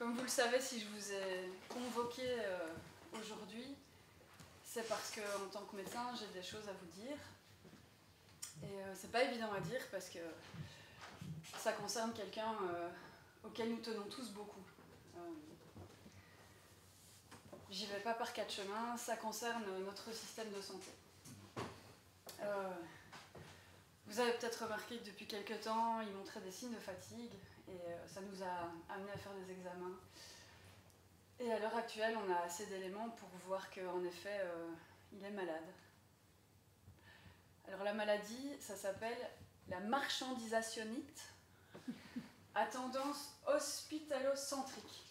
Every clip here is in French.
Comme vous le savez, si je vous ai convoqué aujourd'hui, c'est parce qu'en tant que médecin, j'ai des choses à vous dire. Et c'est pas évident à dire parce que ça concerne quelqu'un auquel nous tenons tous beaucoup. J'y vais pas par quatre chemins, ça concerne notre système de santé. Vous avez peut-être remarqué que depuis quelques temps, il montrait des signes de fatigue et ça nous a amené à faire des examens. Et à l'heure actuelle, on a assez d'éléments pour voir qu'en effet, il est malade. Alors la maladie, ça s'appelle la marchandisationnite à tendance hospitalocentrique.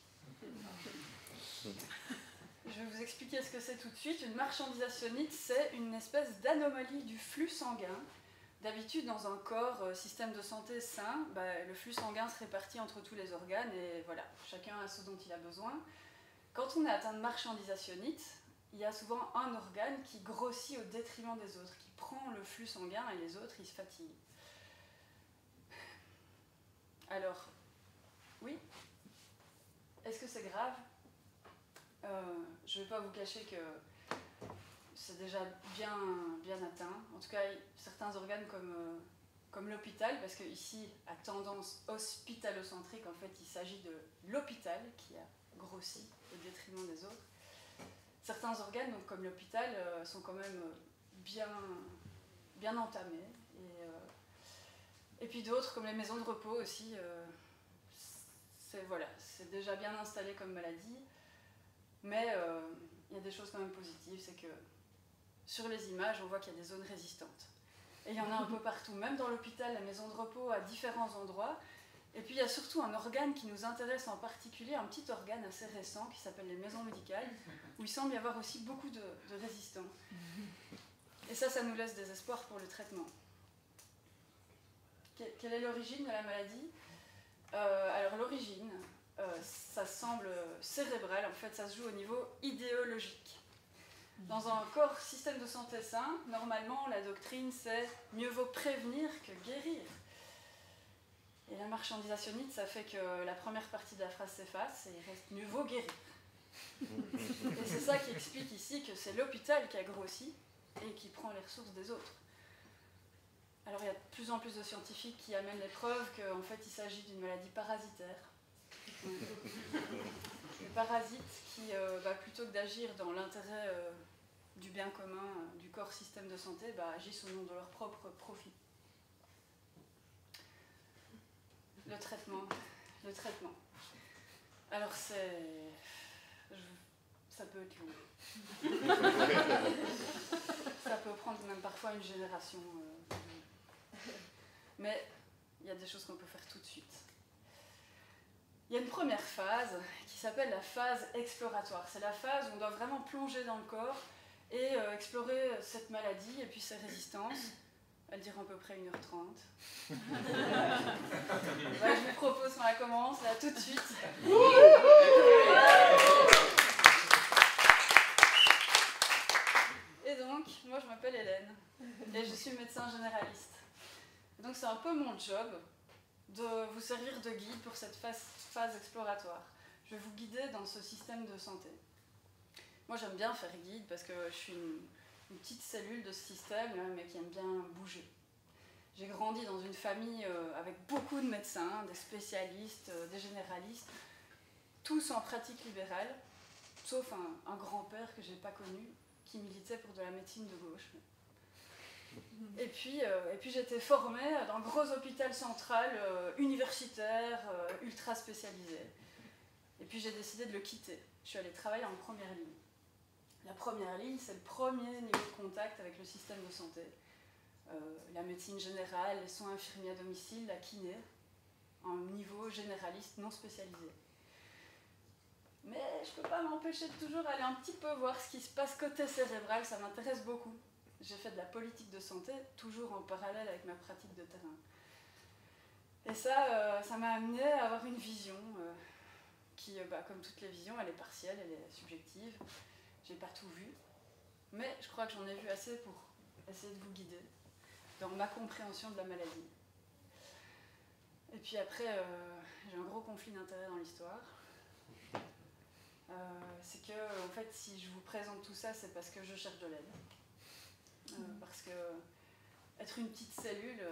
Je vais vous expliquer ce que c'est tout de suite. Une marchandisationnite, c'est une espèce d'anomalie du flux sanguin. D'habitude, dans un corps, système de santé sain, le flux sanguin se répartit entre tous les organes et voilà, chacun a ce dont il a besoin. Quand on est atteint de marchandisationnite, il y a souvent un organe qui grossit au détriment des autres, qui prend le flux sanguin et les autres, ils se fatiguent. Alors, oui, est-ce que c'est grave ? Je ne vais pas vous cacher que c'est déjà bien atteint. En tout cas, certains organes comme l'hôpital, parce qu'ici, à tendance hospitalocentrique, en fait, il s'agit de l'hôpital qui a grossi au détriment des autres. Certains organes, donc, comme l'hôpital, sont quand même bien entamés. Et puis d'autres, comme les maisons de repos aussi, c'est déjà bien installé comme maladie. Mais il y a des choses quand même positives, c'est que sur les images, on voit qu'il y a des zones résistantes. Et il y en a un peu partout, même dans l'hôpital, la maison de repos, à différents endroits. Et puis il y a surtout un organe qui nous intéresse en particulier, un petit organe assez récent qui s'appelle les maisons médicales, où il semble y avoir aussi beaucoup de résistants. Et ça nous laisse des espoirs pour le traitement. Quelle est l'origine de la maladie ? Alors l'origine, ça semble cérébral, en fait ça se joue au niveau idéologique. Dans un corps système de santé sain, normalement la doctrine c'est mieux vaut prévenir que guérir. Et la marchandisationnite, ça fait que la première partie de la phrase s'efface et il reste mieux vaut guérir. Et c'est ça qui explique ici que c'est l'hôpital qui a grossi et qui prend les ressources des autres. Alors il y a de plus en plus de scientifiques qui amènent les preuves qu'en fait il s'agit d'une maladie parasitaire. Les parasites qui, plutôt que d'agir dans l'intérêt du bien commun du corps système de santé, agissent au nom de leur propre profit. Le traitement. Alors ça peut être long. Ça peut prendre même parfois une génération. Mais il y a des choses qu'on peut faire tout de suite. Il y a une première phase qui s'appelle la phase exploratoire. C'est la phase où on doit vraiment plonger dans le corps et explorer cette maladie et puis ses résistances. Elle dure à peu près 1h30. Je vous propose qu'on la commence là tout de suite. Et donc, moi je m'appelle Hélène et je suis médecin généraliste. Donc c'est un peu mon job de vous servir de guide pour cette phase exploratoire. Je vais vous guider dans ce système de santé. Moi j'aime bien faire guide parce que je suis une petite cellule de ce système, mais qui aime bien bouger. J'ai grandi dans une famille avec beaucoup de médecins, des spécialistes, des généralistes, tous en pratique libérale, sauf un grand-père que je n'ai pas connu, qui militait pour de la médecine de gauche. Et puis j'ai été formée dans un gros hôpital central, universitaire, ultra spécialisé. Et puis j'ai décidé de le quitter. Je suis allée travailler en première ligne. La première ligne, c'est le premier niveau de contact avec le système de santé. La médecine générale, les soins infirmiers à domicile, la kiné, un niveau généraliste non spécialisé. Mais je ne peux pas m'empêcher de toujours aller un petit peu voir ce qui se passe côté cérébral, ça m'intéresse beaucoup. J'ai fait de la politique de santé, toujours en parallèle avec ma pratique de terrain. Et ça m'a amené à avoir une vision qui, comme toutes les visions, elle est partielle, elle est subjective. J'ai pas tout vu, mais je crois que j'en ai vu assez pour essayer de vous guider dans ma compréhension de la maladie. Et puis après, j'ai un gros conflit d'intérêts dans l'histoire. C'est que, en fait, si je vous présente tout ça, c'est parce que je cherche de l'aide. Parce que être une petite cellule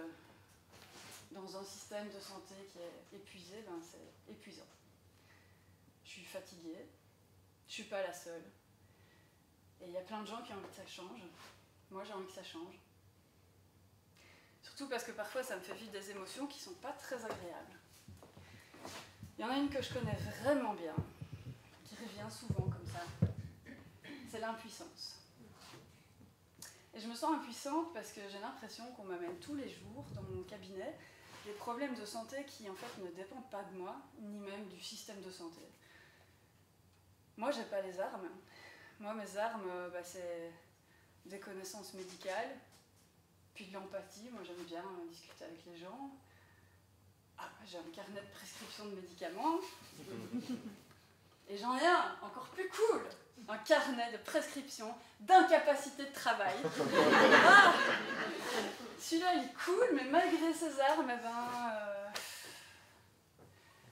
dans un système de santé qui est épuisé, ben, c'est épuisant. Je suis fatiguée, je suis pas la seule. Et il y a plein de gens qui ont envie que ça change. Moi, j'ai envie que ça change. Surtout parce que parfois, ça me fait vivre des émotions qui sont pas très agréables. Il y en a une que je connais vraiment bien, qui revient souvent comme ça. C'est l'impuissance. Et je me sens impuissante parce que j'ai l'impression qu'on m'amène tous les jours dans mon cabinet des problèmes de santé qui en fait ne dépendent pas de moi, ni même du système de santé. Moi, j'ai pas les armes. Moi, mes armes, c'est des connaissances médicales, puis de l'empathie. Moi, j'aime bien discuter avec les gens. Ah, j'ai un carnet de prescription de médicaments. Et j'en ai un, encore plus cool, un carnet de prescription d'incapacité de travail. Ah, celui-là, il est cool, mais malgré ses armes,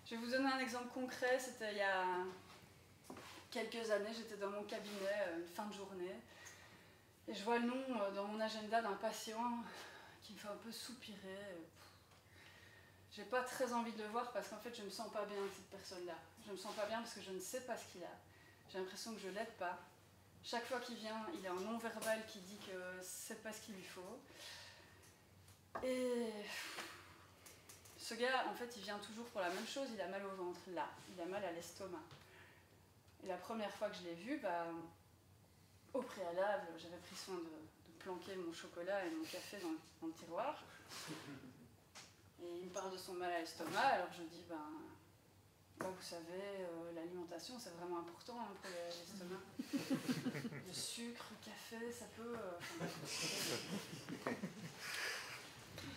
je vais vous donner un exemple concret. C'était il y a quelques années, j'étais dans mon cabinet, une fin de journée, et je vois le nom dans mon agenda d'un patient qui me fait un peu soupirer. J'ai pas très envie de le voir parce qu'en fait je me sens pas bien avec cette personne-là. Je me sens pas bien parce que je ne sais pas ce qu'il a. J'ai l'impression que je l'aide pas. Chaque fois qu'il vient, il a un non-verbal qui dit que c'est pas ce qu'il lui faut. Et ce gars, en fait, il vient toujours pour la même chose, il a mal au ventre, là. Il a mal à l'estomac. Et la première fois que je l'ai vu, au préalable, j'avais pris soin de planquer mon chocolat et mon café dans le tiroir. Et il me parle de son mal à l'estomac, alors je dis, vous savez, l'alimentation c'est vraiment important pour l'estomac. Le sucre, le café, ça peut...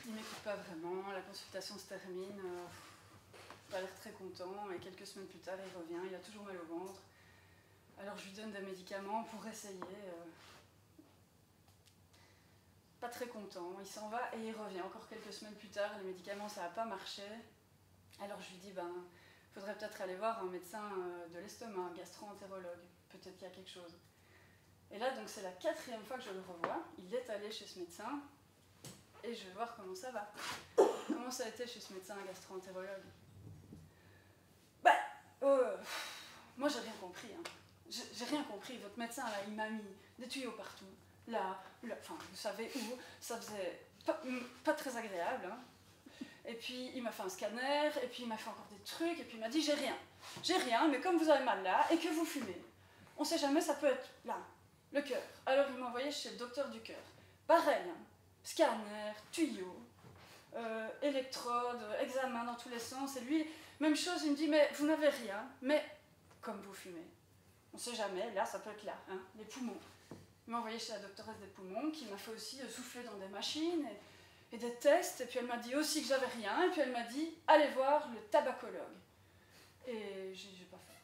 Il m'écoute pas vraiment, la consultation se termine, pas l'air très content, et quelques semaines plus tard il revient, il a toujours mal au ventre. Alors je lui donne des médicaments pour essayer. Pas très content, il s'en va et il revient encore quelques semaines plus tard, les médicaments ça n'a pas marché. Alors je lui dis, faudrait peut-être aller voir un médecin de l'estomac, un gastro-entérologue, peut-être qu'il y a quelque chose. Et là donc c'est la 4e fois que je le revois, il est allé chez ce médecin et je vais voir comment ça va. Comment ça a été chez ce médecin gastro-entérologue? Moi j'ai rien compris, hein. J'ai rien compris, votre médecin là il m'a mis des tuyaux partout. Là, vous savez où, ça faisait pas très agréable. Hein. Et puis il m'a fait un scanner, et puis il m'a fait encore des trucs, et puis il m'a dit j'ai rien, mais comme vous avez mal là, et que vous fumez, on sait jamais, ça peut être là, le cœur. Alors il m'a envoyé chez le docteur du cœur. Pareil, hein. Scanner, tuyaux, électrodes, examen dans tous les sens, et lui, même chose, il me dit mais vous n'avez rien, mais comme vous fumez, on sait jamais, là ça peut être là, hein, les poumons. Il m'a envoyé chez la doctoresse des poumons qui m'a fait aussi souffler dans des machines et des tests. Et puis elle m'a dit aussi que j'avais rien. Et puis elle m'a dit allez voir le tabacologue. Et j'ai pas fait.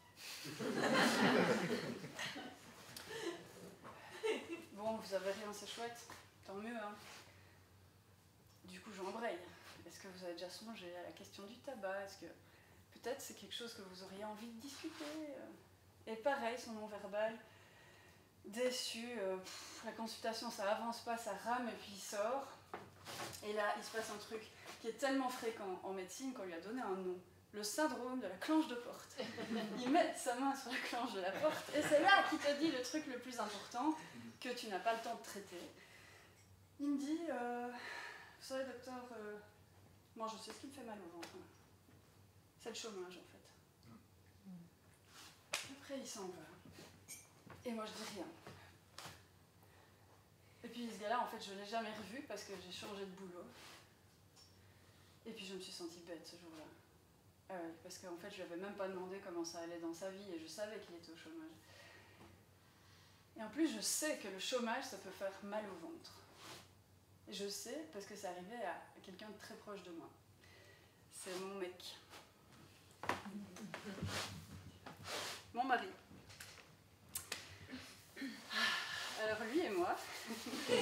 Bon, vous avez rien, c'est chouette. Tant mieux. Hein. Du coup, j'embraye. Est-ce que vous avez déjà songé à la question du tabac? Est-ce que peut-être c'est quelque chose que vous auriez envie de discuter? Et pareil, son non-verbal. Déçu, la consultation ça avance pas, ça rame et puis il sort. Et là il se passe un truc qui est tellement fréquent en médecine qu'on lui a donné un nom, le syndrome de la clenche de porte. Il met sa main sur la clenche de la porte et c'est là qu'il te dit le truc le plus important que tu n'as pas le temps de traiter. Il me dit, vous savez docteur, moi je sais ce qui me fait mal au ventre. C'est le chômage en fait. Après il s'en va. Et moi, je dis rien. Et puis, ce gars-là, en fait, je ne l'ai jamais revu parce que j'ai changé de boulot. Et puis, je me suis sentie bête ce jour-là. Parce qu'en fait, je lui avais même pas demandé comment ça allait dans sa vie et je savais qu'il était au chômage. Et en plus, je sais que le chômage, ça peut faire mal au ventre. Et je sais parce que c'est arrivé à quelqu'un de très proche de moi. C'est mon mec. Mon mari. Alors lui et moi, qui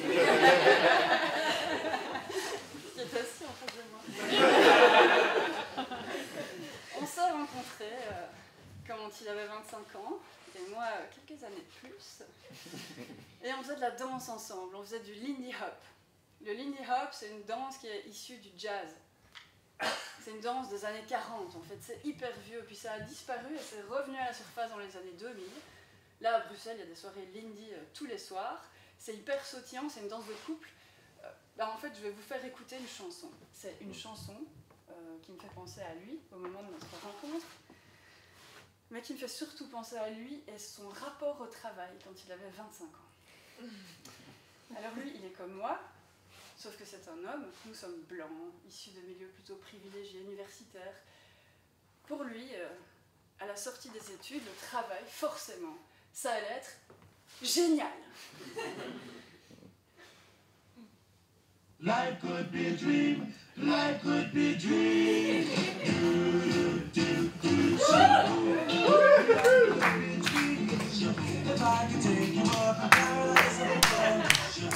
est assis en face de moi, on s'est rencontrés quand il avait 25 ans, et moi quelques années de plus. Et on faisait de la danse ensemble, on faisait du Lindy Hop. Le Lindy Hop, c'est une danse qui est issue du jazz. C'est une danse des années 40 en fait, c'est hyper vieux, puis ça a disparu et c'est revenu à la surface dans les années 2000. Là à Bruxelles, il y a des soirées Lindy tous les soirs, c'est hyper sautillant, c'est une danse de couple. En fait, je vais vous faire écouter une chanson. C'est une chanson qui me fait penser à lui au moment de notre rencontre, mais qui me fait surtout penser à lui et son rapport au travail quand il avait 25 ans. Alors lui, il est comme moi, sauf que c'est un homme, nous sommes blancs, issus de milieux plutôt privilégiés, universitaires. Pour lui, à la sortie des études, le travail, forcément, ça allait être génial. Life could be a dream, life could be a dream. If I could take you up a paradise of gold, you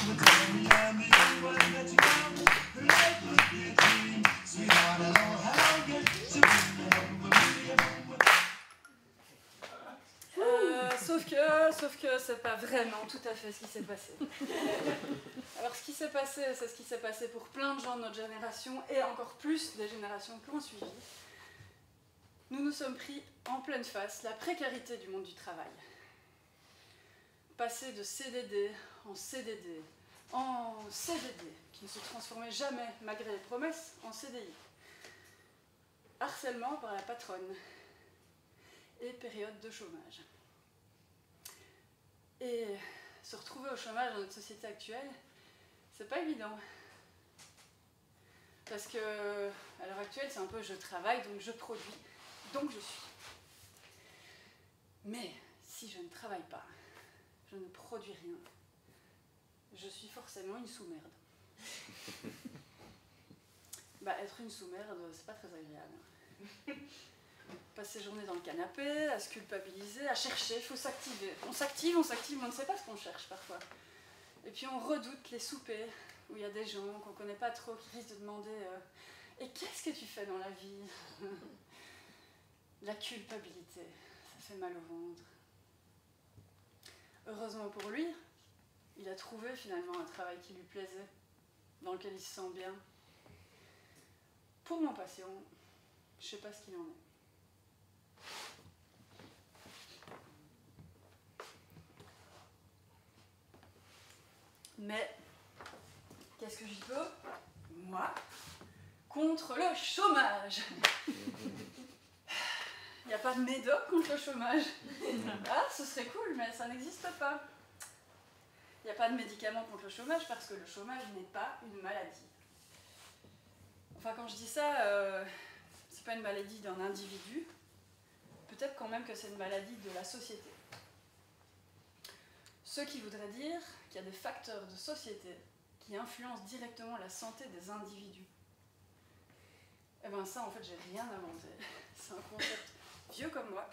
would tell me I'm the only one that you know. Life could be a dream, sweetheart, I know how to get to sauf que c'est pas vraiment tout à fait ce qui s'est passé. Alors ce qui s'est passé, c'est ce qui s'est passé pour plein de gens de notre génération et encore plus des générations qui ont suivi. Nous nous sommes pris en pleine face la précarité du monde du travail. Passer de CDD en CDD, en CDD, qui ne se transformait jamais, malgré les promesses, en CDI. Harcèlement par la patronne et période de chômage. Et se retrouver au chômage dans notre société actuelle, c'est pas évident. Parce que, à l'heure actuelle, c'est un peu je travaille, donc je produis, donc je suis. Mais si je ne travaille pas, je ne produis rien, je suis forcément une sous-merde. Être une sous-merde, c'est pas très agréable. Passer ses journées dans le canapé, à se culpabiliser, à chercher, il faut s'activer. On s'active, mais on ne sait pas ce qu'on cherche parfois. Et puis on redoute les soupers où il y a des gens qu'on ne connaît pas trop qui risquent de demander et qu'est-ce que tu fais dans la vie? La culpabilité, ça fait mal au ventre. Heureusement pour lui, il a trouvé finalement un travail qui lui plaisait, dans lequel il se sent bien. Pour mon patient, je ne sais pas ce qu'il en est. Mais, qu'est-ce que j'y peux? Moi, contre le chômage. Il n'y a pas de médoc contre le chômage. Ah, ce serait cool, mais ça n'existe pas. Il n'y a pas de médicament contre le chômage parce que le chômage n'est pas une maladie. Enfin, quand je dis ça, c'est pas une maladie d'un individu. Peut-être quand même que c'est une maladie de la société. Ce qui voudrait dire qu'il y a des facteurs de société qui influencent directement la santé des individus. Eh bien ça, en fait, j'ai rien inventé. C'est un concept vieux comme moi.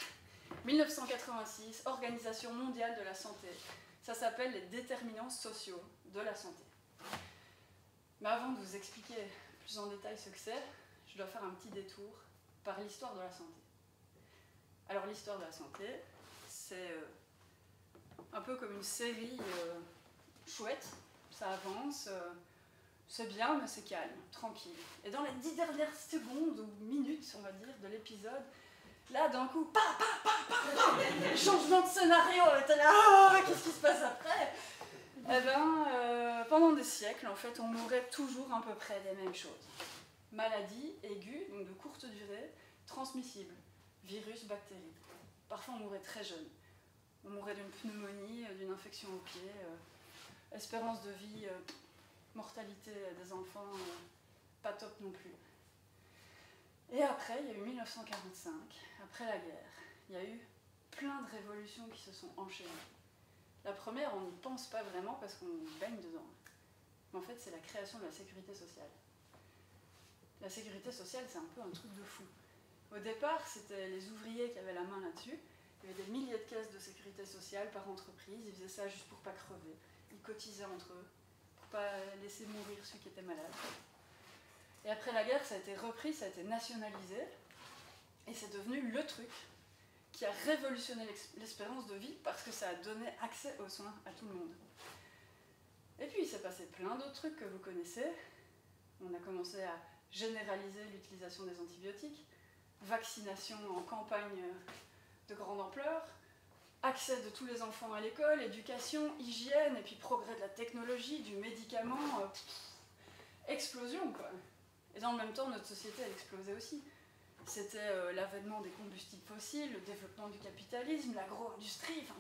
1986, Organisation mondiale de la santé. Ça s'appelle les déterminants sociaux de la santé. Mais avant de vous expliquer plus en détail ce que c'est, je dois faire un petit détour par l'histoire de la santé. Alors l'histoire de la santé, c'est un peu comme une série chouette, ça avance, c'est bien mais c'est calme, tranquille. Et dans les 10 dernières secondes ou minutes, on va dire, de l'épisode, là d'un coup, changement de scénario, t'es là, oh, qu'est-ce qui se passe après? Eh bien, pendant des siècles, en fait, on mourait toujours à peu près des mêmes choses. Maladie aiguë, donc de courte durée, transmissible, virus, bactéries. Parfois, on mourait très jeune. On mourait d'une pneumonie, d'une infection au pied, espérance de vie, mortalité des enfants, pas top non plus. Et après, il y a eu 1945, après la guerre, il y a eu plein de révolutions qui se sont enchaînées. La première, on n'y pense pas vraiment parce qu'on baigne dedans. Mais en fait, c'est la création de la sécurité sociale. La sécurité sociale, c'est un peu un truc de fou. Au départ, c'était les ouvriers qui avaient la main là-dessus. Il y avait des milliers de caisses de sécurité sociale par entreprise. Ils faisaient ça juste pour pas crever. Ils cotisaient entre eux, pour pas laisser mourir ceux qui étaient malades. Et après la guerre, ça a été repris, ça a été nationalisé. Et c'est devenu le truc. qui a révolutionné l'espérance de vie parce que ça a donné accès aux soins à tout le monde. Et puis il s'est passé plein d'autres trucs que vous connaissez. On a commencé à généraliser l'utilisation des antibiotiques, vaccination en campagne de grande ampleur, accès de tous les enfants à l'école, éducation, hygiène, et puis progrès de la technologie, du médicament, explosion quoi. Et dans le même temps, notre société a explosé aussi. C'était l'avènement des combustibles fossiles, le développement du capitalisme, l'agro-industrie, enfin...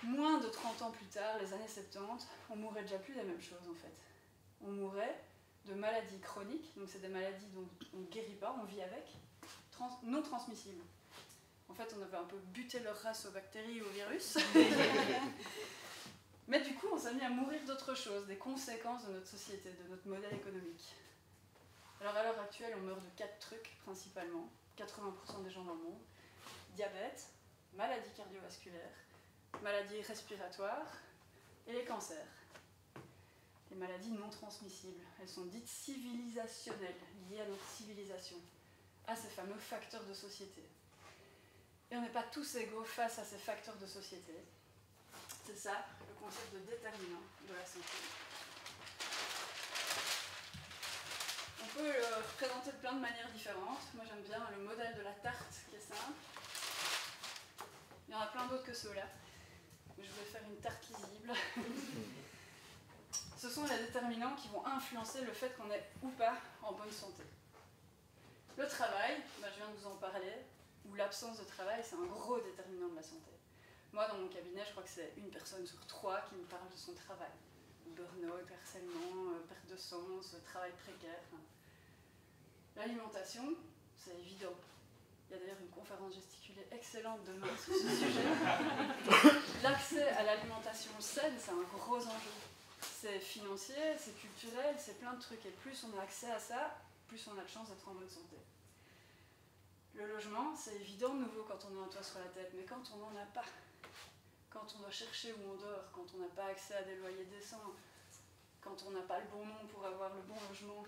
Moins de 30 ans plus tard, les années 70, on mourait déjà plus des mêmes choses en fait. On mourait de maladies chroniques, donc c'est des maladies dont on ne guérit pas, on vit avec, non transmissibles. En fait, on avait un peu buté leur race aux bactéries et aux virus. Mais du coup, on s'est mis à mourir d'autres choses, des conséquences de notre société, de notre modèle économique. Alors à l'heure actuelle, on meurt de 4 trucs principalement, 80% des gens dans le monde. Diabète, maladies cardiovasculaires, maladies respiratoires et les cancers. Les maladies non transmissibles, elles sont dites civilisationnelles, liées à notre civilisation, à ces fameux facteurs de société. Et on n'est pas tous égaux face à ces facteurs de société. C'est ça, le concept de déterminant de la santé. On peut le représenter de plein de manières différentes. Moi j'aime bien le modèle de la tarte qui est simple. Il y en a plein d'autres que ceux-là. Je vais faire une tarte lisible. Ce sont les déterminants qui vont influencer le fait qu'on est ou pas en bonne santé. Le travail, je viens de vous en parler, ou l'absence de travail, c'est un gros déterminant de la santé. Moi, dans mon cabinet, je crois que c'est une personne sur 3 qui me parle de son travail. Burn-out, harcèlement, perte de sens, travail précaire. L'alimentation, c'est évident. Il y a d'ailleurs une conférence gesticulée excellente demain sur ce sujet. L'accès à l'alimentation saine, c'est un gros enjeu. C'est financier, c'est culturel, c'est plein de trucs. Et plus on a accès à ça, plus on a de chances d'être en bonne santé. Le logement, c'est évident de nouveau quand on a un toit sur la tête, mais quand on n'en a pas, quand on doit chercher où on dort, quand on n'a pas accès à des loyers décents, quand on n'a pas le bon nom pour avoir le bon logement,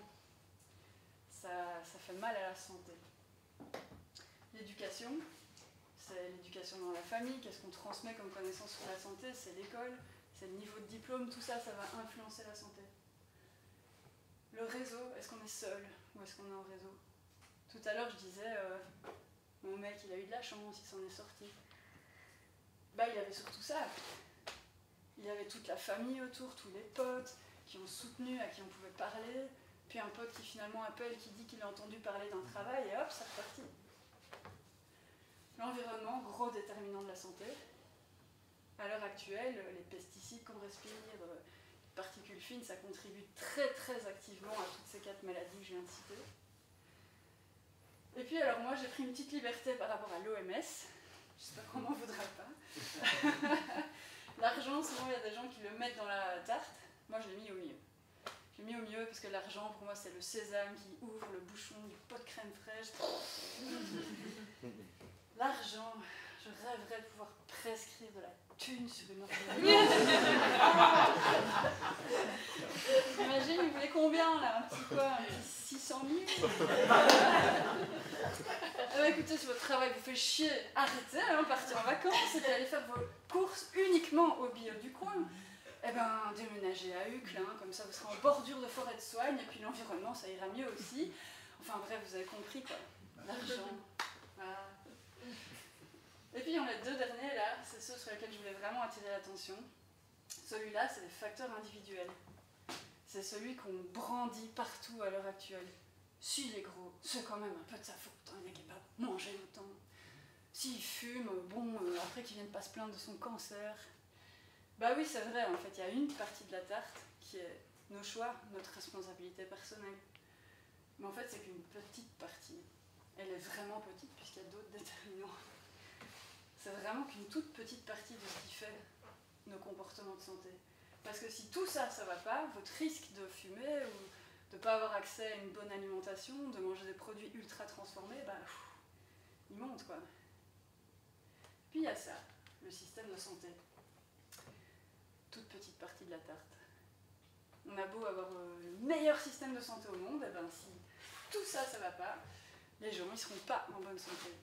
ça fait mal à la santé. L'éducation, c'est l'éducation dans la famille, qu'est-ce qu'on transmet comme connaissance sur la santé, c'est l'école, c'est le niveau de diplôme, tout ça, ça va influencer la santé. Le réseau, est-ce qu'on est seul ou est-ce qu'on est en réseau? Tout à l'heure, je disais, mon mec, il a eu de la chance, il s'en est sorti. Il avait surtout ça. Il y avait toute la famille autour, tous les potes qui ont soutenu, à qui on pouvait parler, puis un pote qui finalement appelle, qui dit qu'il a entendu parler d'un travail, et hop, c'est reparti. L'environnement, gros déterminant de la santé. À l'heure actuelle, les pesticides qu'on respire, les particules fines, ça contribue très très activement à toutes ces 4 maladies que je viens de citer. Et puis alors moi j'ai pris une petite liberté par rapport à l'OMS, j'espère qu'on m'en voudra pas. L'argent, souvent il y a des gens qui le mettent dans la tarte, moi je l'ai mis au milieu. Je l'ai mis au milieu parce que l'argent pour moi c'est le sésame qui ouvre le bouchon du pot de crème fraîche. L'argent, je rêverais de pouvoir prescrire de la thune sur une ordonnance. Imagine, il voulait combien là? Un petit 600 000? Écoutez, si votre travail vous fait chier, arrêtez, partez en vacances et allez faire vos courses uniquement au bio du coin. Déménagez à Uccle, comme ça vous serez en bordure de forêt de soigne et puis l'environnement ça ira mieux aussi. Enfin bref, vous avez compris quoi. L'argent. Voilà. Et puis il y en a 2 derniers là, c'est ceux sur lesquels je voulais vraiment attirer l'attention. Celui-là, c'est les facteurs individuels. C'est celui qu'on brandit partout à l'heure actuelle. S'il est gros, c'est quand même un peu de sa faute, il n'est capable de manger autant. S'il fume, après qu'il vienne pas se plaindre de son cancer. Oui, c'est vrai, en fait, il y a une partie de la tarte qui est nos choix, notre responsabilité personnelle. Mais en fait, c'est qu'une petite partie. Elle est vraiment petite puisqu'il y a d'autres déterminants. C'est vraiment qu'une toute petite partie de ce qui fait nos comportements de santé. Parce que si tout ça, ça va pas, votre risque de fumer ou de ne pas avoir accès à une bonne alimentation, de manger des produits ultra transformés, il monte quoi. Puis il y a ça, le système de santé. Toute petite partie de la tarte. On a beau avoir le meilleur système de santé au monde, si tout ça, ça va pas, les gens, ils seront pas en bonne santé.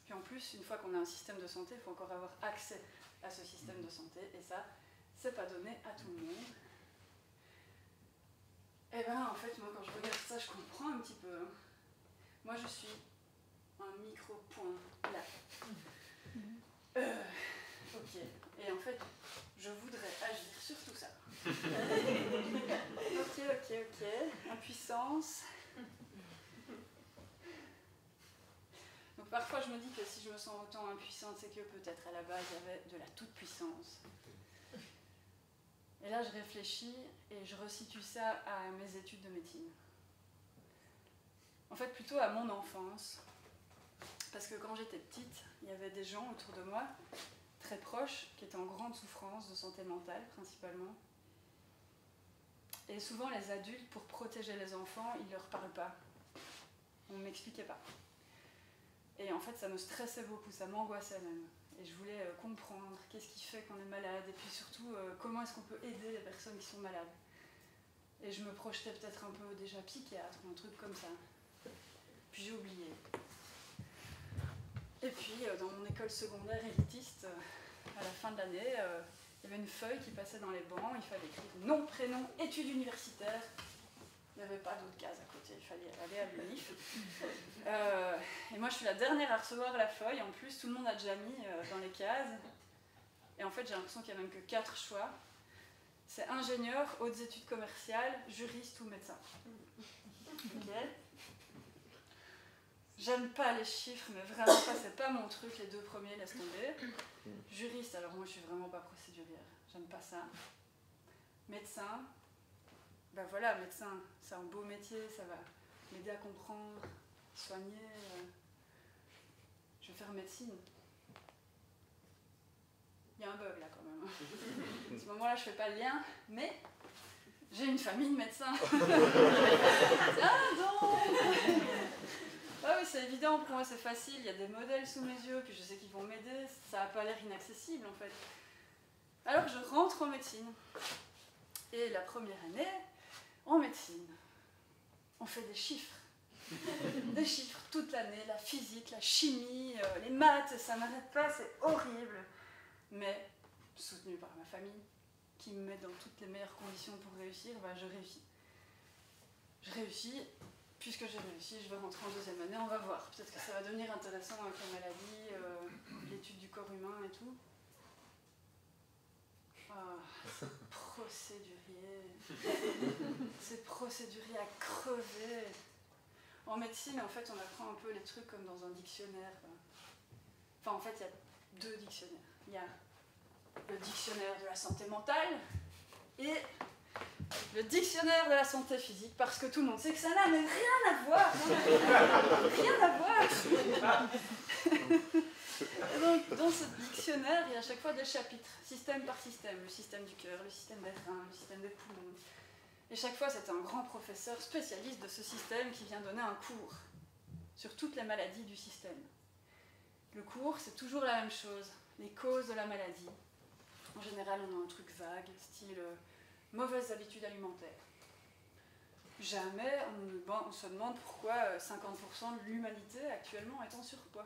Puis en plus, une fois qu'on a un système de santé, il faut encore avoir accès à ce système de santé, et ça, c'est pas donné à tout le monde. Et ben en fait, moi quand je regarde ça, je comprends un petit peu. Hein. Moi je suis un micro-point là. Ok. Et en fait, je voudrais agir sur tout ça. Ok. Impuissance. Donc parfois je me dis que si je me sens autant impuissante, c'est que peut-être à la base il y avait de la toute-puissance. Et là je réfléchis et je resitue ça à mes études de médecine. En fait plutôt à mon enfance. Parce que quand j'étais petite, il y avait des gens autour de moi, très proches, qui étaient en grande souffrance de santé mentale principalement. Et souvent les adultes, pour protéger les enfants, ils ne leur parlent pas. On ne m'expliquait pas. Et en fait ça me stressait beaucoup, ça m'angoissait même. Et je voulais comprendre qu'est-ce qui fait qu'on est malade, et puis surtout comment est-ce qu'on peut aider les personnes qui sont malades. Et je me projetais peut-être un peu déjà psychiatre ou un truc comme ça. Puis j'ai oublié. Et puis dans mon école secondaire élitiste, à la fin de l'année, il y avait une feuille qui passait dans les bancs, il fallait écrire nom, prénom, études universitaires. Il n'y avait pas d'autres cases à côté, il fallait aller à l'UNIF. Et moi je suis la dernière à recevoir la feuille, en plus tout le monde a déjà mis dans les cases. Et en fait j'ai l'impression qu'il n'y a même que 4 choix. C'est ingénieur, hautes études commerciales, juriste ou médecin. Okay. J'aime pas les chiffres, mais vraiment ça c'est pas mon truc, les 2 premiers, laisse tomber. Juriste, alors moi je suis vraiment pas procédurière, j'aime pas ça. Médecin, ben voilà, médecin, c'est un beau métier, ça va m'aider à comprendre, soigner. Je vais faire médecine. Il y a un bug là quand même. À ce moment-là je fais pas le lien, mais j'ai une famille de médecins. Ah non. Ah oui, c'est évident, pour moi c'est facile, il y a des modèles sous mes yeux, puis je sais qu'ils vont m'aider, ça n'a pas l'air inaccessible en fait. Alors je rentre en médecine. Et la première année, en médecine, on fait des chiffres. Des chiffres toute l'année, la physique, la chimie, les maths, ça n'arrête pas, c'est horrible. Mais, soutenue par ma famille, qui me met dans toutes les meilleures conditions pour réussir, ben, je réussis. Je réussis. Puisque j'ai réussi, je vais rentrer en 2e année, on va voir. Peut-être que ça va devenir intéressant avec la maladie, l'étude du corps humain et tout. Ah, c'est procédurier. C'est procédurier à crever. En médecine, en fait, on apprend un peu les trucs comme dans un dictionnaire. Enfin, en fait, il y a 2 dictionnaires. Il y a le dictionnaire de la santé mentale et le dictionnaire de la santé physique, parce que tout le monde sait que ça n'a mais rien à voir. Rien à voir. Et donc, dans ce dictionnaire, il y a à chaque fois des chapitres, système par système. Le système du cœur, le système des reins, le système des poumons. Et chaque fois, c'est un grand professeur spécialiste de ce système qui vient donner un cours sur toutes les maladies du système. Le cours, c'est toujours la même chose, les causes de la maladie. En général, on a un truc vague, style mauvaises habitudes alimentaires. Jamais on se demande pourquoi 50% de l'humanité actuellement est en surpoids.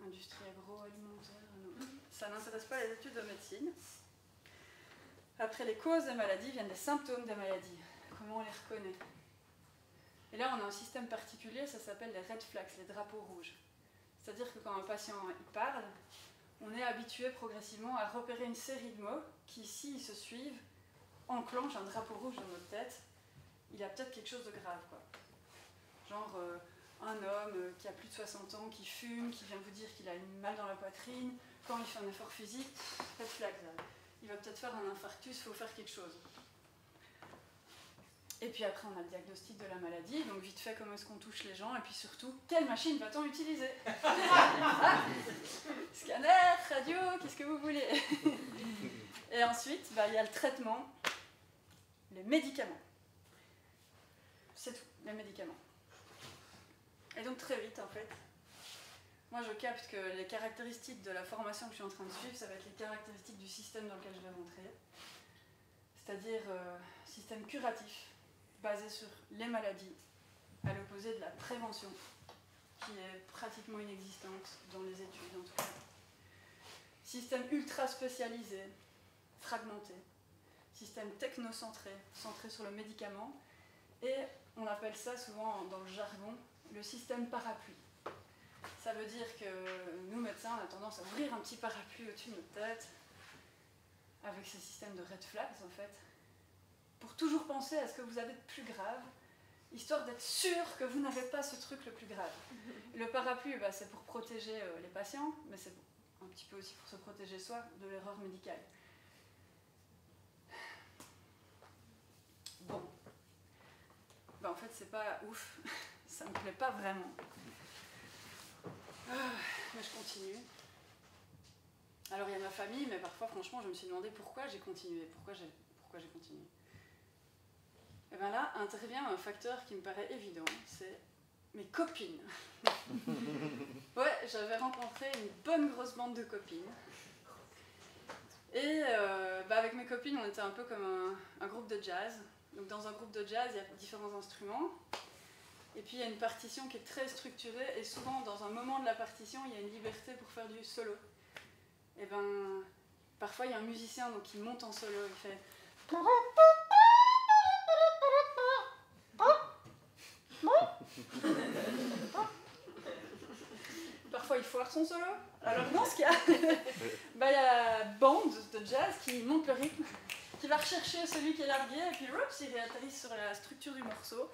Industrie agroalimentaire, non. Ça n'intéresse pas les études de médecine. Après les causes des maladies viennent les symptômes des maladies. Comment on les reconnaît? Et là, on a un système particulier, ça s'appelle les red flags, les drapeaux rouges. C'est-à-dire que quand un patient il parle, on est habitué progressivement à repérer une série de mots qui, s'ils se suivent, enclenchent un drapeau rouge dans notre tête. Il a peut-être quelque chose de grave, quoi. Genre un homme qui a plus de 60 ans, qui fume, qui vient vous dire qu'il a mal dans la poitrine, quand il fait un effort physique, red flag, là. Il va peut-être faire un infarctus, il faut faire quelque chose. Et puis après, on a le diagnostic de la maladie, donc vite fait, comment est-ce qu'on touche les gens, et puis surtout, quelle machine va-t-on utiliser? Ah, scanner, radio, qu'est-ce que vous voulez? Et ensuite, il y a le traitement, les médicaments. C'est tout, les médicaments. Et donc très vite, en fait, moi je capte que les caractéristiques de la formation que je suis en train de suivre, ça va être les caractéristiques du système dans lequel je vais rentrer. C'est-à-dire système curatif, basé sur les maladies, à l'opposé de la prévention, qui est pratiquement inexistante dans les études en tout cas. Système ultra spécialisé, fragmenté. Système technocentré, centré sur le médicament. Et on appelle ça souvent dans le jargon le système parapluie. Ça veut dire que nous, médecins, on a tendance à ouvrir un petit parapluie au-dessus de notre tête, avec ces systèmes de red flags, en fait, pour toujours penser à ce que vous avez de plus grave, histoire d'être sûr que vous n'avez pas ce truc le plus grave. Le parapluie, bah, c'est pour protéger les patients, mais c'est un petit peu aussi pour se protéger soi de l'erreur médicale. Bon. Bah, en fait, c'est pas ouf. Ça me plaît pas vraiment. Mais je continue. Alors, il y a ma famille, mais parfois, franchement, je me suis demandé pourquoi j'ai continué. Pourquoi j'ai continué. Et bien là, intervient un facteur qui me paraît évident, c'est mes copines. Ouais, j'avais rencontré une bonne grosse bande de copines. Et avec mes copines, on était un peu comme un groupe de jazz. Donc dans un groupe de jazz, il y a différents instruments. Et puis il y a une partition qui est très structurée. Et souvent, dans un moment de la partition, il y a une liberté pour faire du solo. Et ben, parfois, il y a un musicien donc, qui monte en solo. Il fait... Parfois il foire son solo. Alors dans ce cas, il y a la bande de jazz qui monte le rythme, qui va rechercher celui qui est largué, et puis oups, il réatterrisse sur la structure du morceau.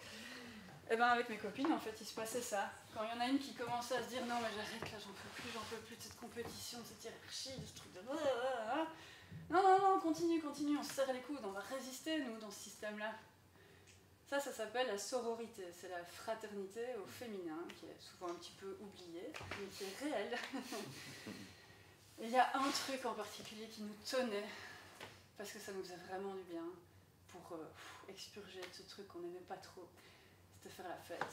Et ben avec mes copines, en fait, il se passait ça. Quand il y en a une qui commençait à se dire non mais j'arrête là, j'en peux plus de cette compétition, de cette hiérarchie, de ce truc de... Non, continue, on se serre les coudes, on va résister nous dans ce système-là. Ça s'appelle la sororité, c'est la fraternité au féminin, qui est souvent un petit peu oubliée, mais qui est réelle. Et il y a un truc en particulier qui nous tenait, parce que ça nous faisait vraiment du bien, pour expurger de ce truc qu'on n'aimait pas trop, c'était faire la fête.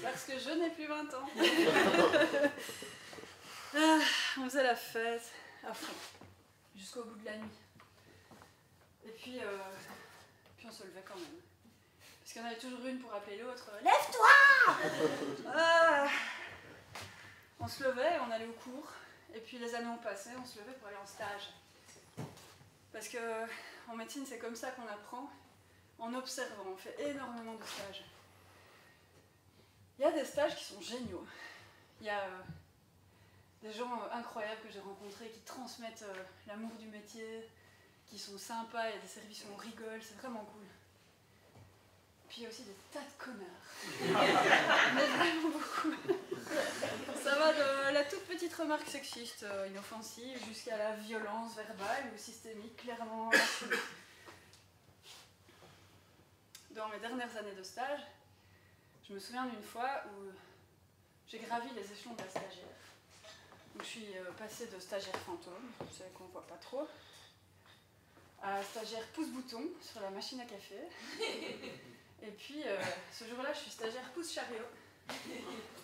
Parce que je n'ai plus 20 ans. On faisait la fête à fond, jusqu'au bout de la nuit. Et puis on se levait quand même. Parce qu'il y en avait toujours une pour appeler l'autre. Lève-toi! On se levait, on allait au cours. Et puis les années ont passé, on se levait pour aller en stage. Parce que en médecine, c'est comme ça qu'on apprend. En observant, on fait énormément de stages. Il y a des stages qui sont géniaux. Il y a des gens incroyables que j'ai rencontrés qui transmettent l'amour du métier, qui sont sympas, il y a des services où on rigole, c'est vraiment cool. Puis il y a aussi des tas de connards. Mais vraiment beaucoup. Ça va de la toute petite remarque sexiste, inoffensive, jusqu'à la violence verbale ou systémique, clairement assumée. Dans mes dernières années de stage, je me souviens d'une fois où j'ai gravi les échelons de la stagiaire. Donc, je suis passée de stagiaire fantôme, vous savez qu'on ne voit pas trop, à stagiaire pouce-bouton sur la machine à café. Et puis, ce jour-là, je suis stagiaire pouce-chariot.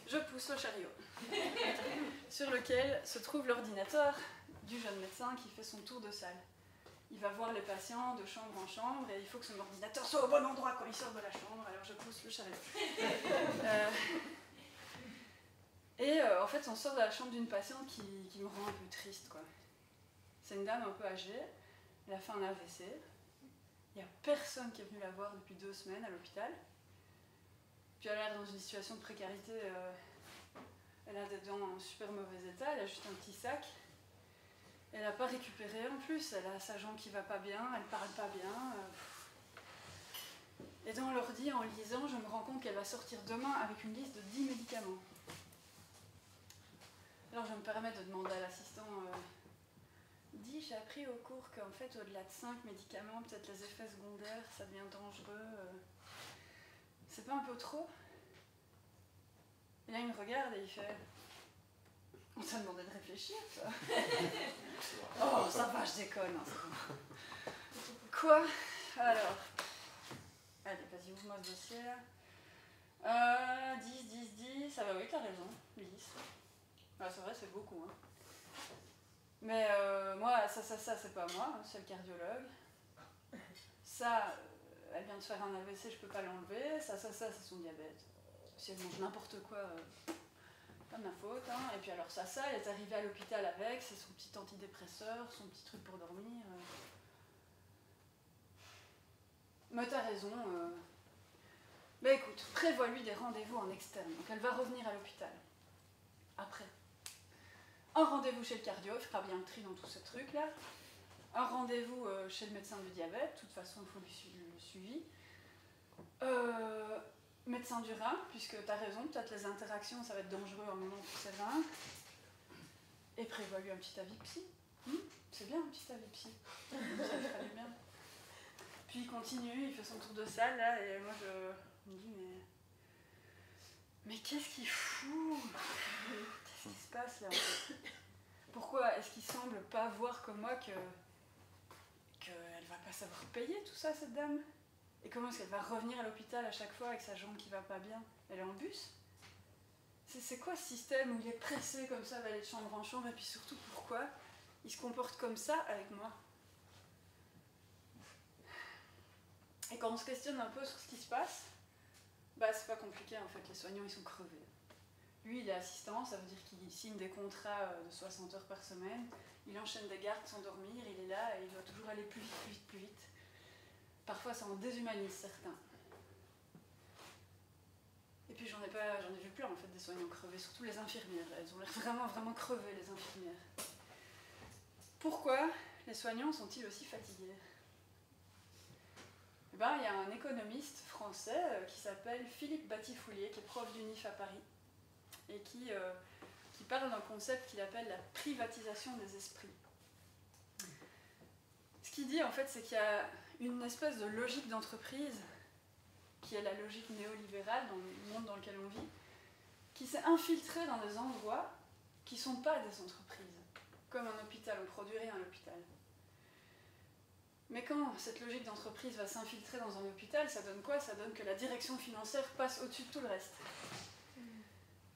Je pousse le chariot, sur lequel se trouve l'ordinateur du jeune médecin qui fait son tour de salle. Il va voir les patients de chambre en chambre et il faut que son ordinateur soit au bon endroit quand il sort de la chambre, alors je pousse le chariot. En fait, on sort de la chambre d'une patiente qui me rend un peu triste, quoi. C'est une dame un peu âgée, elle a fait un AVC. Il n'y a personne qui est venu la voir depuis 2 semaines à l'hôpital. Puis elle a l'air dans une situation de précarité. Elle a des dents en super mauvais état, elle a juste un petit sac. Elle n'a pas récupéré en plus, elle a sa jambe qui va pas bien, elle parle pas bien. Et dans l'ordi, en lisant, je me rends compte qu'elle va sortir demain avec une liste de 10 médicaments. Alors Alors je me permets de demander à l'assistant, dis, j'ai appris au cours qu'en fait au-delà de 5 médicaments, peut-être les effets secondaires, ça devient dangereux. C'est pas un peu trop? Et là il me regarde et il fait, on t'a demandé de réfléchir toi. Oh ça va, je déconne. Hein, quoi? Alors, allez vas-y ouvre-moi ce dossier là. 10, ça va, oui, t'as raison, 10. Ah, c'est vrai, c'est beaucoup. Hein. Mais moi, ça c'est pas moi, hein, c'est le cardiologue. Ça, elle vient de faire un AVC, je peux pas l'enlever. Ça, c'est son diabète. Si elle mange n'importe quoi, pas de ma faute. Hein. Et puis alors ça, elle est arrivée à l'hôpital avec, c'est son petit antidépresseur, son petit truc pour dormir. Mais t'as raison. Mais écoute, prévois-lui des rendez-vous en externe. Donc elle va revenir à l'hôpital. Après. Un rendez-vous chez le cardio, il fera bien le tri dans tout ce truc-là. Un rendez-vous chez le médecin du diabète, de toute façon il faut le suivi. Médecin du rein, puisque tu as raison, peut-être les interactions, ça va être dangereux en moment pour ses reins. Et prévois-lui un petit avis psy. C'est bien un petit avis psy. Ça le fera du bien. Puis il continue, il fait son tour de salle, là, et moi je me dis, mais qu'est-ce qu'il fout? Qu'est-ce qui se passe là en fait? Pourquoi est-ce qu'il semble pas voir comme moi qu'elle va pas savoir payer tout ça, cette dame? Et comment est-ce qu'elle va revenir à l'hôpital à chaque fois avec sa jambe qui va pas bien? Elle est en bus? C'est quoi ce système où il est pressé comme ça d'aller de chambre en chambre? Et puis surtout, pourquoi il se comporte comme ça avec moi? Et quand on se questionne un peu sur ce qui se passe, bah c'est pas compliqué en fait, les soignants ils sont crevés. Lui il est assistant, ça veut dire qu'il signe des contrats de 60 heures par semaine, il enchaîne des gardes sans dormir, il est là et il doit toujours aller plus vite. Parfois ça en déshumanise certains. Et puis j'en ai vu plein en fait des soignants crevés, surtout les infirmières, elles ont l'air vraiment crevées les infirmières. Pourquoi les soignants sont-ils aussi fatigués? Eh ben, il y a un économiste français qui s'appelle Philippe Battifoulier, qui est prof d'UNIF à Paris, et qui parle d'un concept qu'il appelle la privatisation des esprits. Ce qu'il dit en fait, c'est qu'il y a une espèce de logique d'entreprise, qui est la logique néolibérale dans le monde dans lequel on vit, qui s'est infiltrée dans des endroits qui ne sont pas des entreprises, comme un hôpital, on produirait un hôpital. Mais quand cette logique d'entreprise va s'infiltrer dans un hôpital, ça donne quoi? Ça donne que la direction financière passe au-dessus de tout le reste.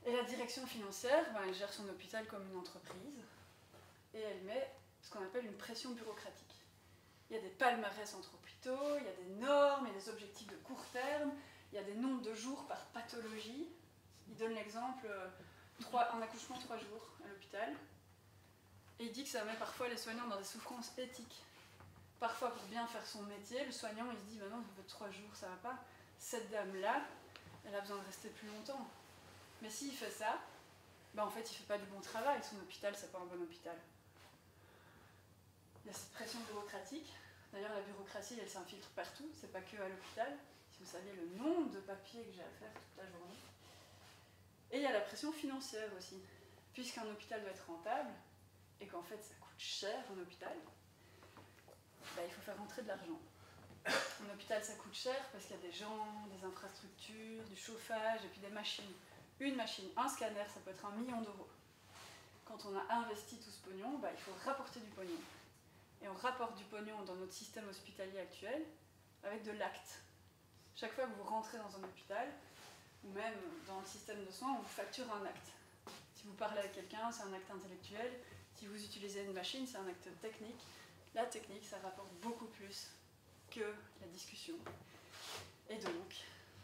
Et la direction financière, elle gère son hôpital comme une entreprise, et elle met ce qu'on appelle une pression bureaucratique. Il y a des palmarès entre hôpitaux, il y a des normes, il y a des objectifs de court terme, il y a des nombres de jours par pathologie. Il donne l'exemple, un accouchement 3 jours à l'hôpital, et il dit que ça met parfois les soignants dans des souffrances éthiques. Parfois, pour bien faire son métier, le soignant il se dit non, au bout de 3 jours, ça va pas. Cette dame-là, elle a besoin de rester plus longtemps. Mais s'il fait ça, en fait, il fait pas du bon travail. Son hôpital, c'est pas un bon hôpital. Il y a cette pression bureaucratique. D'ailleurs, la bureaucratie, elle s'infiltre partout. C'est pas que à l'hôpital. Si vous saviez le nombre de papiers que j'ai à faire toute la journée. Et il y a la pression financière aussi. Puisqu'un hôpital doit être rentable, et qu'en fait, ça coûte cher, un hôpital, il faut faire rentrer de l'argent. Un hôpital, ça coûte cher parce qu'il y a des gens, des infrastructures, du chauffage et puis des machines. Une machine, un scanner, ça peut être 1 million d'euros. Quand on a investi tout ce pognon, il faut rapporter du pognon. Et on rapporte du pognon dans notre système hospitalier actuel avec de l'acte. Chaque fois que vous rentrez dans un hôpital, ou même dans le système de soins, on vous facture un acte. Si vous parlez avec quelqu'un, c'est un acte intellectuel. Si vous utilisez une machine, c'est un acte technique. La technique, ça rapporte beaucoup plus que la discussion. Et donc,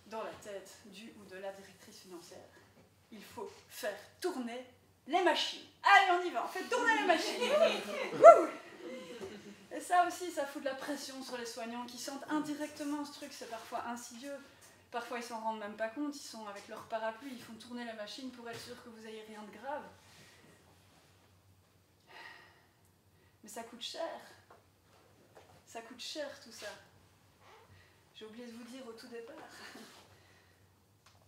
dans la tête du ou de la directrice financière, il faut faire tourner les machines. Allez, on y va, on fait tourner les machines. Et ça aussi, ça fout de la pression sur les soignants qui sentent indirectement ce truc, c'est parfois insidieux. Parfois, ils s'en rendent même pas compte, ils sont avec leur parapluie, ils font tourner la machine pour être sûr que vous n'ayez rien de grave. Mais ça coûte cher. Ça coûte cher tout ça. J'ai oublié de vous dire au tout départ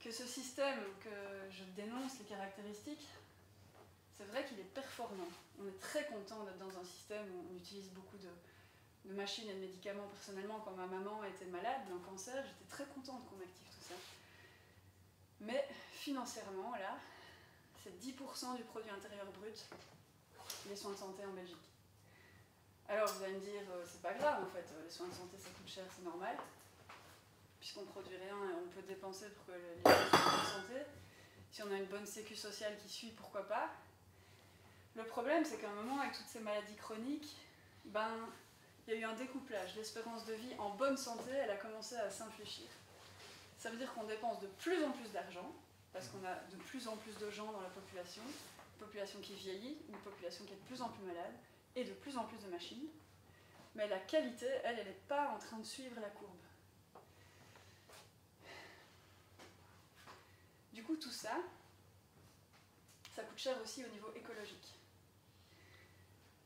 que ce système que je dénonce, les caractéristiques, c'est vrai performant. On est très content d'être dans un système où on utilise beaucoup de machines et de médicaments. Personnellement, quand ma maman était malade d'un cancer, j'étais très contente qu'on active tout ça. Mais financièrement, là, c'est 10% du produit intérieur brut, les soins de santé en Belgique. Alors vous allez me dire, c'est pas grave en fait, les soins de santé ça coûte cher, c'est normal, puisqu'on produit rien et on peut dépenser pour que les gens soient en bonne santé. Si on a une bonne sécu sociale qui suit, pourquoi pas. Le problème, c'est qu'à un moment, avec toutes ces maladies chroniques, ben, il y a eu un découplage. L'espérance de vie en bonne santé, elle a commencé à s'infléchir. Ça veut dire qu'on dépense de plus en plus d'argent, parce qu'on a de plus en plus de gens dans la population, une population qui vieillit, une population qui est de plus en plus malade, et de plus en plus de machines, mais la qualité, elle n'est pas en train de suivre la courbe. Du coup, tout ça, ça coûte cher aussi au niveau écologique.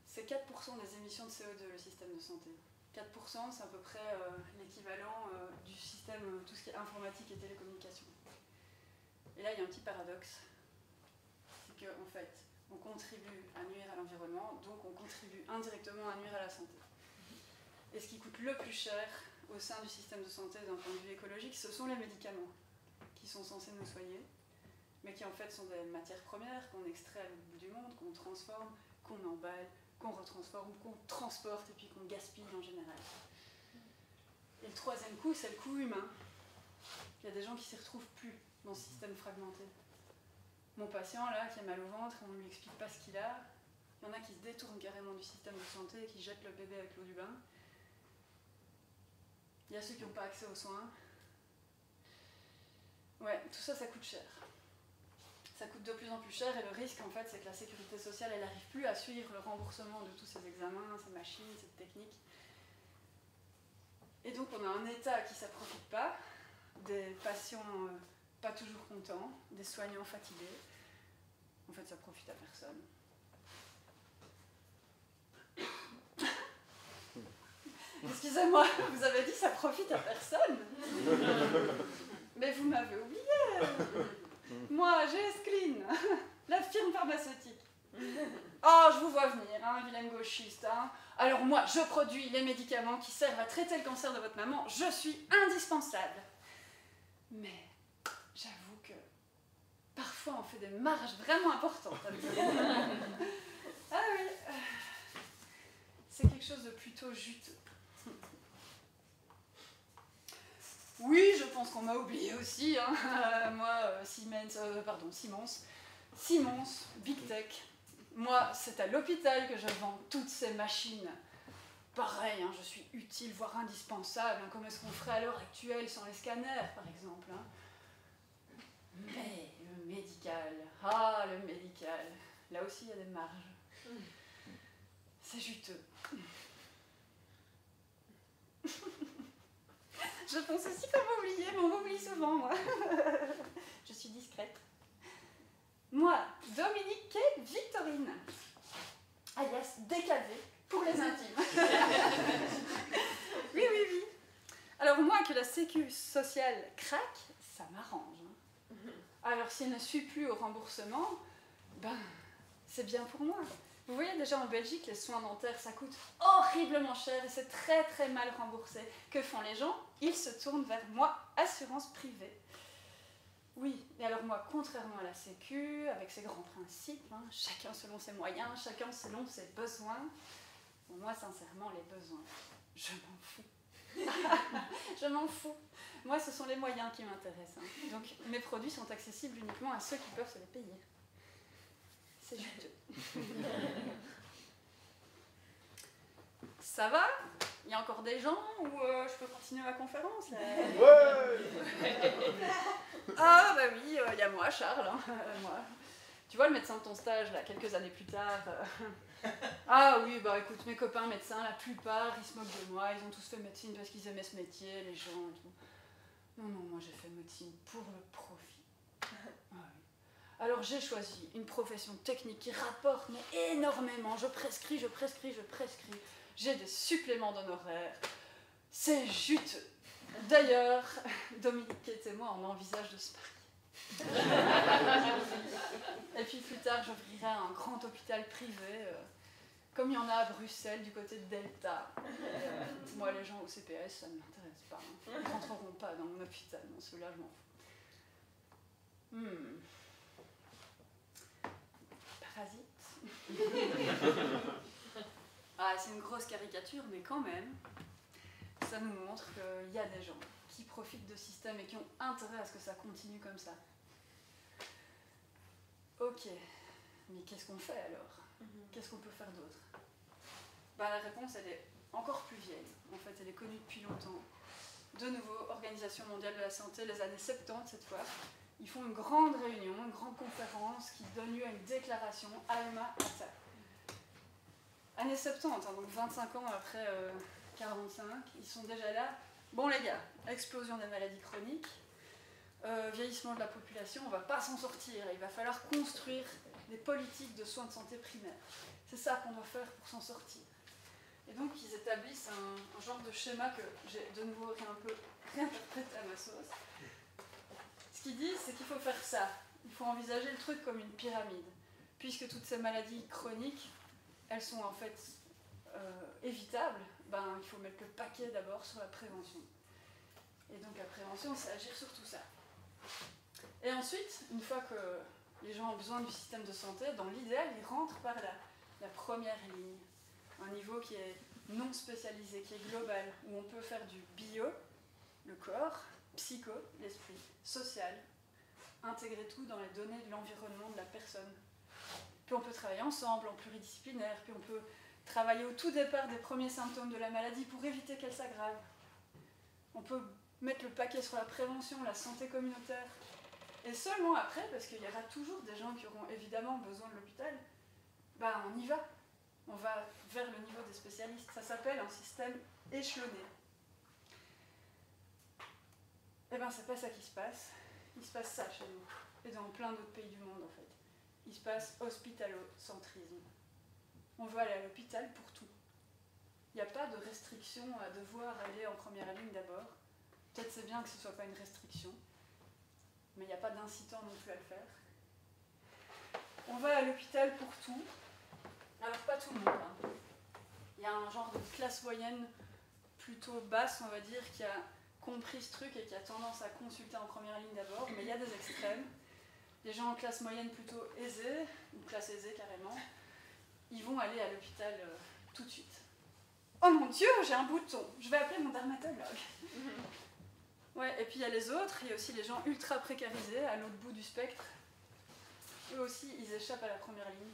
C'est 4% des émissions de CO2, le système de santé. 4%, c'est à peu près l'équivalent du système, tout ce qui est informatique et télécommunication. Et là, il y a un petit paradoxe, c'est qu'en fait, on contribue à nuire à l'environnement, donc on contribue indirectement à nuire à la santé. Et ce qui coûte le plus cher au sein du système de santé d'un point de vue écologique, ce sont les médicaments qui sont censés nous soigner, mais qui en fait sont des matières premières qu'on extrait à l'autre bout du monde, qu'on transforme, qu'on emballe, qu'on retransforme, qu'on transporte et puis qu'on gaspille en général. Et le troisième coût, c'est le coût humain. Il y a des gens qui ne s'y retrouvent plus dans ce système fragmenté. Mon patient, là, qui a mal au ventre, on ne lui explique pas ce qu'il a. Il y en a qui se détournent carrément du système de santé et qui jettent le bébé avec l'eau du bain. Il y a ceux qui n'ont pas accès aux soins. Ouais, tout ça, ça coûte cher. Ça coûte de plus en plus cher et le risque, en fait, c'est que la sécurité sociale, elle n'arrive plus à suivre le remboursement de tous ces examens, ces machines, ces techniques. Et donc, on a un État qui ne s'approfite pas, des patients pas toujours contents, des soignants fatigués. En fait, ça profite à personne. Excusez-moi, vous avez dit ça profite à personne. Mais vous m'avez oublié. Moi, GS-Clean, la firme pharmaceutique. Oh, je vous vois venir, hein, vilaine gauchiste. Hein. Alors moi, je produis les médicaments qui servent à traiter le cancer de votre maman. Je suis indispensable. Mais j'avoue que parfois on fait des marges vraiment importantes. Ah oui, c'est quelque chose de plutôt juteux. Oui, je pense qu'on m'a oublié aussi. Hein. Moi, Siemens, Big Tech. Moi, c'est à l'hôpital que je vends toutes ces machines. Pareil, hein, je suis utile, voire indispensable. Hein, comme est-ce qu'on ferait à l'heure actuelle sans les scanners, par exemple. Hein. Mais le médical, le médical. Là aussi, il y a des marges. C'est juteux. Je pense aussi qu'on m'oublie, mais on m'oublie souvent, moi. Je suis discrète. Moi, Dominique Kay Victorine, alias DKV, pour les intimes. Oui. Alors moi, que la sécu sociale craque, ça m'arrange. Hein. Alors si elle ne suit plus au remboursement, ben, c'est bien pour moi. Vous voyez déjà en Belgique, les soins dentaires, ça coûte horriblement cher et c'est très très mal remboursé. Que font les gens? Ils se tournent vers moi, assurance privée. Oui, et alors moi, contrairement à la Sécu, avec ses grands principes, hein, chacun selon ses moyens, chacun selon ses besoins, bon, moi sincèrement, les besoins, je m'en fous. Je m'en fous. Moi, ce sont les moyens qui m'intéressent. Hein. Donc mes produits sont accessibles uniquement à ceux qui peuvent se les payer. C'est juteux. Ça va? Il y a encore des gens ou je peux continuer ma conférence là? Ouais. Ah bah oui, il y a moi, Charles. Hein, moi. Tu vois le médecin de ton stage là, quelques années plus tard. Ah oui, bah écoute, mes copains médecins, la plupart, ils se moquent de moi. Ils ont tous fait médecine parce qu'ils aimaient ce métier, les gens et tout. Non, moi j'ai fait médecine pour le profit. Ah, oui. Alors j'ai choisi une profession technique qui rapporte mais énormément. Je prescris. J'ai des suppléments d'honoraires. C'est juteux. D'ailleurs, Dominique et moi, on envisage de se marier. Et puis plus tard, j'ouvrirai un grand hôpital privé, comme il y en a à Bruxelles, du côté de Delta. Moi, les gens au CPS, ça ne m'intéresse pas. Hein. Ils ne rentreront pas dans mon hôpital, non, ceux-là, je m'en fous. Parasite. Ah, c'est une grosse caricature, mais quand même, ça nous montre qu'il y a des gens qui profitent de ce système et qui ont intérêt à ce que ça continue comme ça. Ok, mais qu'est-ce qu'on fait alors? Qu'est-ce qu'on peut faire d'autre? Ben, la réponse, elle est encore plus vieille. En fait, elle est connue depuis longtemps. De nouveau, Organisation mondiale de la santé, les années 70 cette fois, ils font une grande réunion, une grande conférence qui donne lieu à une déclaration Alma Ata. Années 70, hein, donc 25 ans après 45, ils sont déjà là. Bon les gars, explosion des maladies chroniques, vieillissement de la population, on ne va pas s'en sortir. Il va falloir construire des politiques de soins de santé primaires. C'est ça qu'on doit faire pour s'en sortir. Et donc ils établissent un genre de schéma que j'ai de nouveau un peu réinterprété à ma sauce. Ce qu'ils disent, c'est qu'il faut faire ça. Il faut envisager le truc comme une pyramide. Puisque toutes ces maladies chroniques, elles sont en fait évitables, ben, il faut mettre le paquet d'abord sur la prévention. Et donc la prévention, c'est agir sur tout ça. Et ensuite, une fois que les gens ont besoin du système de santé, dans l'idéal, ils rentrent par la première ligne. Un niveau qui est non spécialisé, qui est global, où on peut faire du bio, le corps, psycho, l'esprit, social, intégrer tout dans les données de l'environnement de la personne. Puis on peut travailler ensemble, en pluridisciplinaire, puis on peut travailler au tout départ des premiers symptômes de la maladie pour éviter qu'elle s'aggrave. On peut mettre le paquet sur la prévention, la santé communautaire. Et seulement après, parce qu'il y aura toujours des gens qui auront évidemment besoin de l'hôpital, ben on y va. On va vers le niveau des spécialistes. Ça s'appelle un système échelonné. Eh bien, c'est pas ça qui se passe. Il se passe ça chez nous. Et dans plein d'autres pays du monde, en fait. Il se passe hospitalocentrisme. On veut aller à l'hôpital pour tout. Il n'y a pas de restriction à devoir aller en première ligne d'abord. Peut-être c'est bien que ce ne soit pas une restriction, mais il n'y a pas d'incitant non plus à le faire. On va à l'hôpital pour tout. Alors pas tout le monde. Hein. Il y a un genre de classe moyenne plutôt basse, on va dire, qui a compris ce truc et qui a tendance à consulter en première ligne d'abord, mais il y a des extrêmes. Les gens en classe moyenne plutôt aisée, ou classe aisée carrément, ils vont aller à l'hôpital tout de suite. Oh mon Dieu, j'ai un bouton, je vais appeler mon dermatologue. Ouais, et puis il y a les autres, il y a aussi les gens ultra précarisés à l'autre bout du spectre. Eux aussi, ils échappent à la première ligne.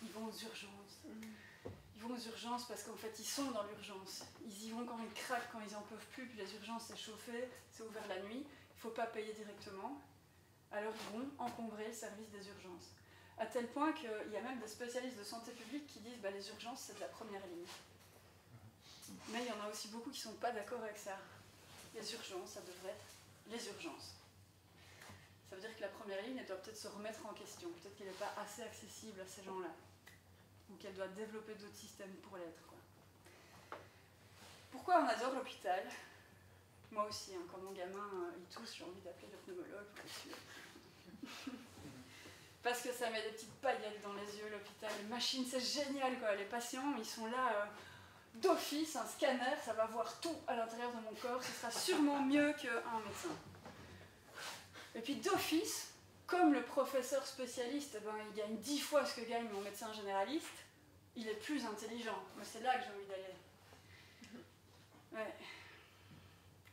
Ils vont aux urgences. Ils vont aux urgences parce qu'en fait, ils sont dans l'urgence. Ils y vont quand ils craquent, quand ils n'en peuvent plus, puis les urgences, c'est chauffé, c'est ouvert la nuit, il ne faut pas payer directement. Alors ils vont encombrer le service des urgences. À tel point qu'il y a même des spécialistes de santé publique qui disent bah, les urgences, c'est de la première ligne. Mais il y en a aussi beaucoup qui ne sont pas d'accord avec ça. Les urgences, ça devrait être les urgences. Ça veut dire que la première ligne, elle doit peut-être se remettre en question. Peut-être qu'elle n'est pas assez accessible à ces gens-là. Ou qu'elle doit développer d'autres systèmes pour l'être. Pourquoi on adore l'hôpital? Moi aussi, hein, quand mon gamin il tousse, j'ai envie d'appeler le pneumologue pour être sûr. Parce que ça met des petites paillettes dans les yeux, l'hôpital. Les machines, c'est génial, quoi. Les patients, ils sont là d'office, un scanner, ça va voir tout à l'intérieur de mon corps. Ce sera sûrement mieux qu'un médecin. Et puis d'office, comme le professeur spécialiste, eh ben, il gagne 10 fois ce que gagne mon médecin généraliste, il est plus intelligent. Mais c'est là que j'ai envie d'aller. Ouais.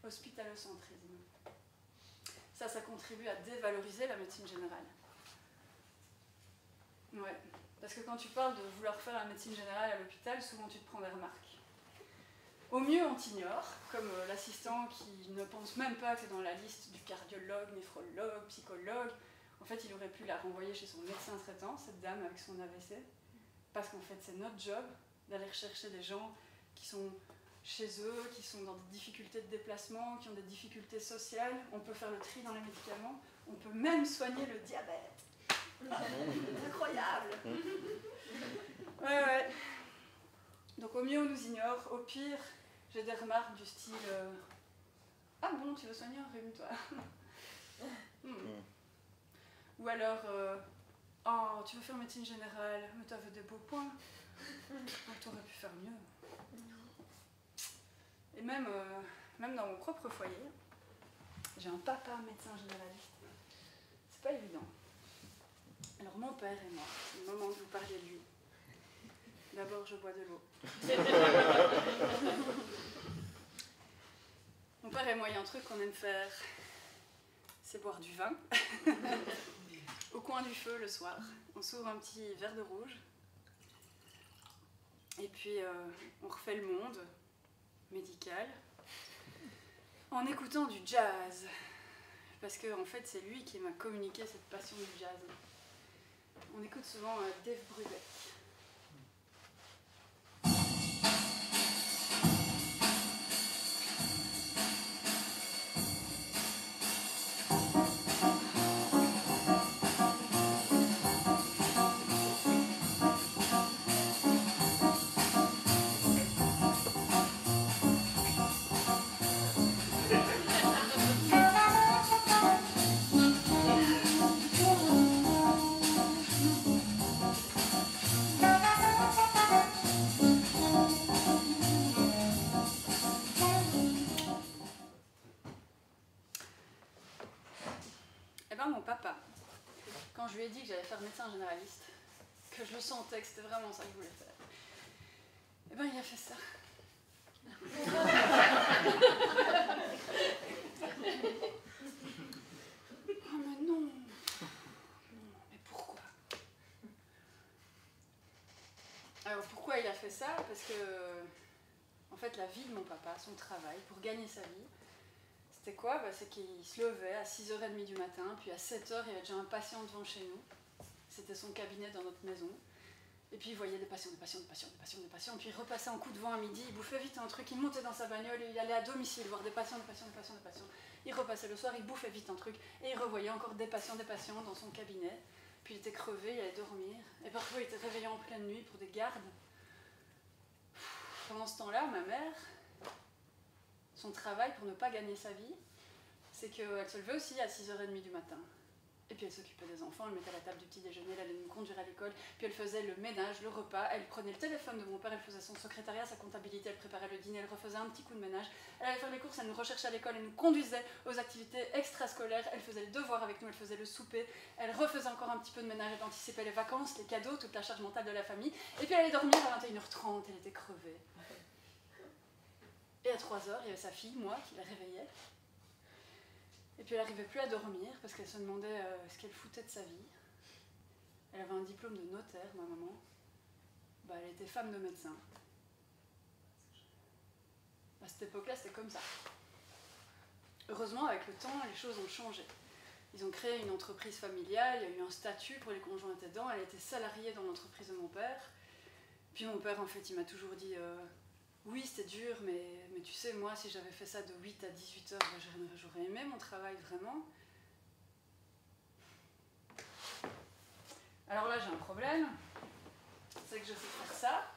Hospitalocentrisme. Ça contribue à dévaloriser la médecine générale. Ouais. Parce que quand tu parles de vouloir faire la médecine générale à l'hôpital, souvent tu te prends des remarques. Au mieux, on t'ignore, comme l'assistant qui ne pense même pas que c'est dans la liste du cardiologue, néphrologue, psychologue. En fait, il aurait pu la renvoyer chez son médecin traitant, cette dame avec son AVC. Parce qu'en fait, c'est notre job d'aller rechercher des gens qui sont chez eux, qui sont dans des difficultés de déplacement, qui ont des difficultés sociales. On peut faire le tri dans les médicaments. On peut même soigner le diabète. Incroyable. Ouais. Donc au mieux, on nous ignore. Au pire, j'ai des remarques du style ah bon, tu veux soigner un rhume, toi? Ou alors, oh, tu veux faire médecine générale, mais t'avais des beaux points. T'aurais pu faire mieux. Et même dans mon propre foyer, j'ai un papa médecin généraliste. C'est pas évident. Alors mon père et moi, c'est le moment où vous parliez de lui. D'abord, je bois de l'eau. Mon père et moi, il y a un truc qu'on aime faire, c'est boire du vin. Au coin du feu le soir, on s'ouvre un petit verre de rouge. Et puis, on refait le monde médical en écoutant du jazz. Parce que, en fait, c'est lui qui m'a communiqué cette passion du jazz. On écoute souvent Dave Brubeck. Mon papa, quand je lui ai dit que j'allais faire médecin généraliste, que je le sentais que c'était vraiment ça qu'il voulait faire, eh ben il a fait ça. Oh mais non, mais pourquoi? Alors pourquoi il a fait ça? Parce que, en fait, la vie de mon papa, son travail, pour gagner sa vie, c'était quoi? C'est qu'il se levait à 6h30 du matin, puis à 7h, il y avait déjà un patient devant chez nous. C'était son cabinet dans notre maison. Et puis il voyait des patients, puis il repassait en coup de vent à midi, il bouffait vite un truc, il montait dans sa bagnole et il allait à domicile voir des patients. Il repassait le soir, il bouffait vite un truc, et il revoyait encore des patients dans son cabinet. Puis il était crevé, il allait dormir. Et parfois il était réveillé en pleine nuit pour des gardes. Pendant ce temps-là, ma mère, son travail pour ne pas gagner sa vie, c'est qu'elle se levait aussi à 6h30 du matin. Et puis elle s'occupait des enfants, elle mettait à la table du petit déjeuner, elle allait nous conduire à l'école, puis elle faisait le ménage, le repas, elle prenait le téléphone de mon père, elle faisait son secrétariat, sa comptabilité, elle préparait le dîner, elle refaisait un petit coup de ménage, elle allait faire les courses, elle nous recherchait à l'école, elle nous conduisait aux activités extrascolaires, elle faisait le devoir avec nous, elle faisait le souper, elle refaisait encore un petit peu de ménage, elle anticipait les vacances, les cadeaux, toute la charge mentale de la famille, et puis elle allait dormir à 21h30, elle était crevée. Et à 3h, il y avait sa fille, moi, qui la réveillait. Et puis elle n'arrivait plus à dormir parce qu'elle se demandait ce qu'elle foutait de sa vie. Elle avait un diplôme de notaire, ma maman. Elle était femme de médecin. À cette époque-là, c'était comme ça. Heureusement, avec le temps, les choses ont changé. Ils ont créé une entreprise familiale, il y a eu un statut pour les conjoints aidants, elle était salariée dans l'entreprise de mon père. Puis mon père, en fait, il m'a toujours dit oui, c'était dur, mais tu sais, moi, si j'avais fait ça de 8 à 18 heures, j'aurais aimé mon travail, vraiment. Alors là, j'ai un problème. C'est que je sais faire ça,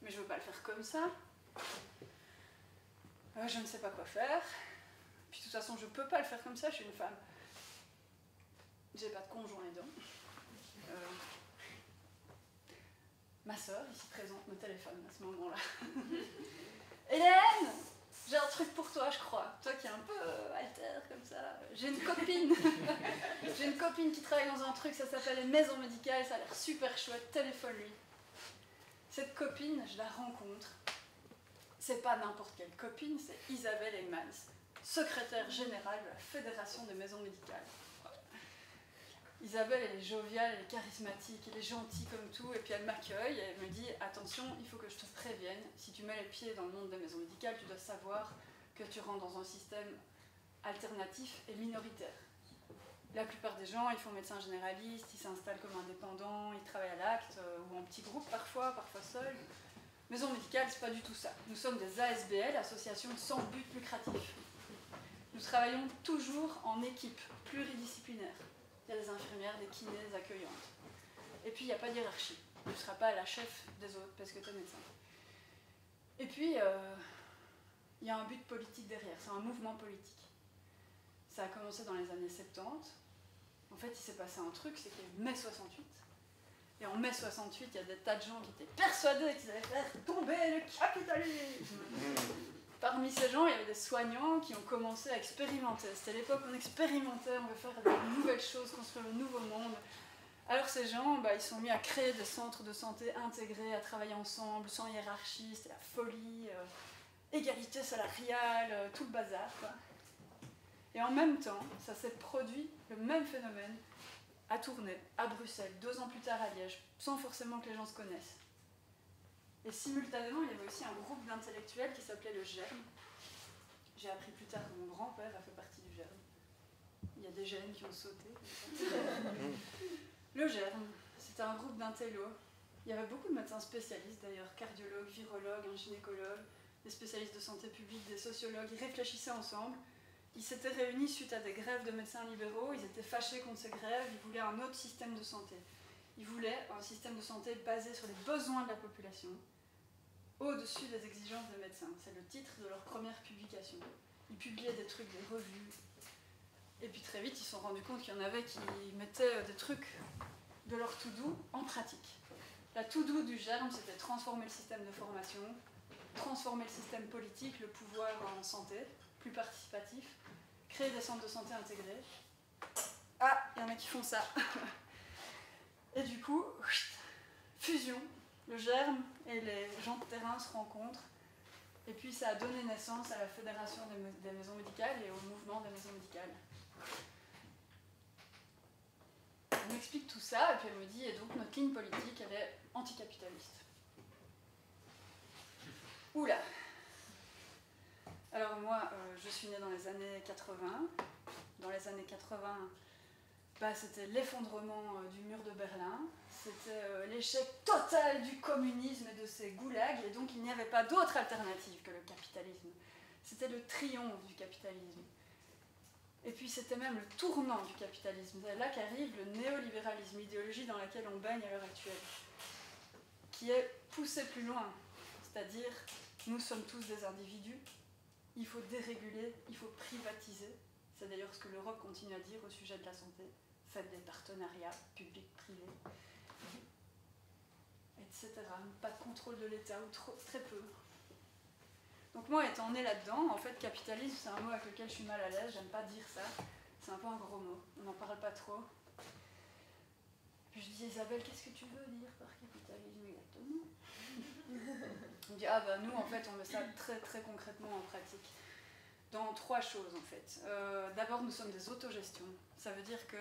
mais je veux pas le faire comme ça. Je ne sais pas quoi faire. Puis de toute façon, je peux pas le faire comme ça, je suis une femme. J'ai pas de conjoint aidant. Ma sœur, ici présente, me téléphone à ce moment-là. Hélène, j'ai un truc pour toi, je crois. Toi qui es un peu alter comme ça. J'ai une copine. J'ai une copine qui travaille dans un truc, ça s'appelle les maisons médicales, ça a l'air super chouette, téléphone-lui. Cette copine, je la rencontre. C'est pas n'importe quelle copine, c'est Isabelle Heymans, secrétaire générale de la Fédération des maisons médicales. Isabelle, elle est joviale, elle est charismatique, elle est gentille comme tout, et puis elle m'accueille, et elle me dit « Attention, il faut que je te prévienne, si tu mets les pieds dans le monde des maisons médicales, tu dois savoir que tu rentres dans un système alternatif et minoritaire. La plupart des gens, ils font médecin généraliste, ils s'installent comme indépendants, ils travaillent à l'acte, ou en petits groupes parfois seuls. Maison médicale, c'est pas du tout ça. Nous sommes des ASBL, associations sans but lucratif. Nous travaillons toujours en équipe pluridisciplinaire. Il y a des infirmières, des kinés, des accueillantes. Et puis, il n'y a pas de hiérarchie. Tu ne seras pas la chef des autres parce que tu es médecin. Et puis, il y a un but politique derrière. C'est un mouvement politique. Ça a commencé dans les années 70. En fait, il s'est passé un truc, c'est qu'il y a eu mai 68. Et en mai 68, il y a des tas de gens qui étaient persuadés qu'ils allaient faire tomber le capitalisme. Parmi ces gens, il y avait des soignants qui ont commencé à expérimenter. C'était l'époque où on expérimentait, on veut faire de nouvelles choses, construire un nouveau monde. Alors ces gens, ils sont mis à créer des centres de santé intégrés, à travailler ensemble, sans hiérarchie, c'était la folie, égalité salariale, tout le bazar, quoi. Et en même temps, ça s'est produit, le même phénomène, à Tournai, à Bruxelles, 2 ans plus tard à Liège, sans forcément que les gens se connaissent. Et simultanément, il y avait aussi un groupe d'intellectuels qui s'appelait le GERM. J'ai appris plus tard que mon grand-père a fait partie du GERM. Il y a des gènes qui ont sauté. Le GERM, c'était un groupe d'intellos. Il y avait beaucoup de médecins spécialistes d'ailleurs, cardiologues, virologues, un gynécologue, des spécialistes de santé publique, des sociologues. Ils réfléchissaient ensemble. Ils s'étaient réunis suite à des grèves de médecins libéraux. Ils étaient fâchés contre ces grèves. Ils voulaient un autre système de santé. Ils voulaient un système de santé basé sur les besoins de la population, au-dessus des exigences des médecins. C'est le titre de leur première publication. Ils publiaient des trucs, des revues. Et puis très vite, ils se sont rendus compte qu'il y en avait qui mettaient des trucs de leur to-do en pratique. La to-do du GERM, c'était transformer le système de formation, transformer le système politique, le pouvoir en santé, plus participatif, créer des centres de santé intégrés. Ah, il y en a qui font ça. Et du coup, fusion, le GERM et les gens de terrain se rencontrent. Et puis ça a donné naissance à la Fédération des maisons médicales et au mouvement des maisons médicales. Elle m'explique tout ça, et puis elle me dit, et donc notre ligne politique, elle est anticapitaliste. Oula! Alors moi, je suis née dans les années 80. Dans les années 80, c'était l'effondrement du mur de Berlin. C'était l'échec total du communisme et de ses goulags, et donc il n'y avait pas d'autre alternative que le capitalisme. C'était le triomphe du capitalisme. Et puis c'était même le tournant du capitalisme. C'est là qu'arrive le néolibéralisme, l'idéologie dans laquelle on baigne à l'heure actuelle, qui est poussée plus loin. C'est-à-dire, nous sommes tous des individus, il faut déréguler, il faut privatiser. C'est d'ailleurs ce que l'Europe continue à dire au sujet de la santé. Faites des partenariats publics-privés, etc. Pas de contrôle de l'État, ou très peu. Donc moi, étant née là-dedans, en fait, capitalisme, c'est un mot avec lequel je suis mal à l'aise, j'aime pas dire ça. C'est un peu un gros mot, on n'en parle pas trop. Puis je dis, Isabelle, qu'est-ce que tu veux dire par capitalisme exactement? On dit, nous, en fait, on met ça très très concrètement en pratique. Dans 3 choses, en fait. D'abord, nous sommes des autogestions. Ça veut dire que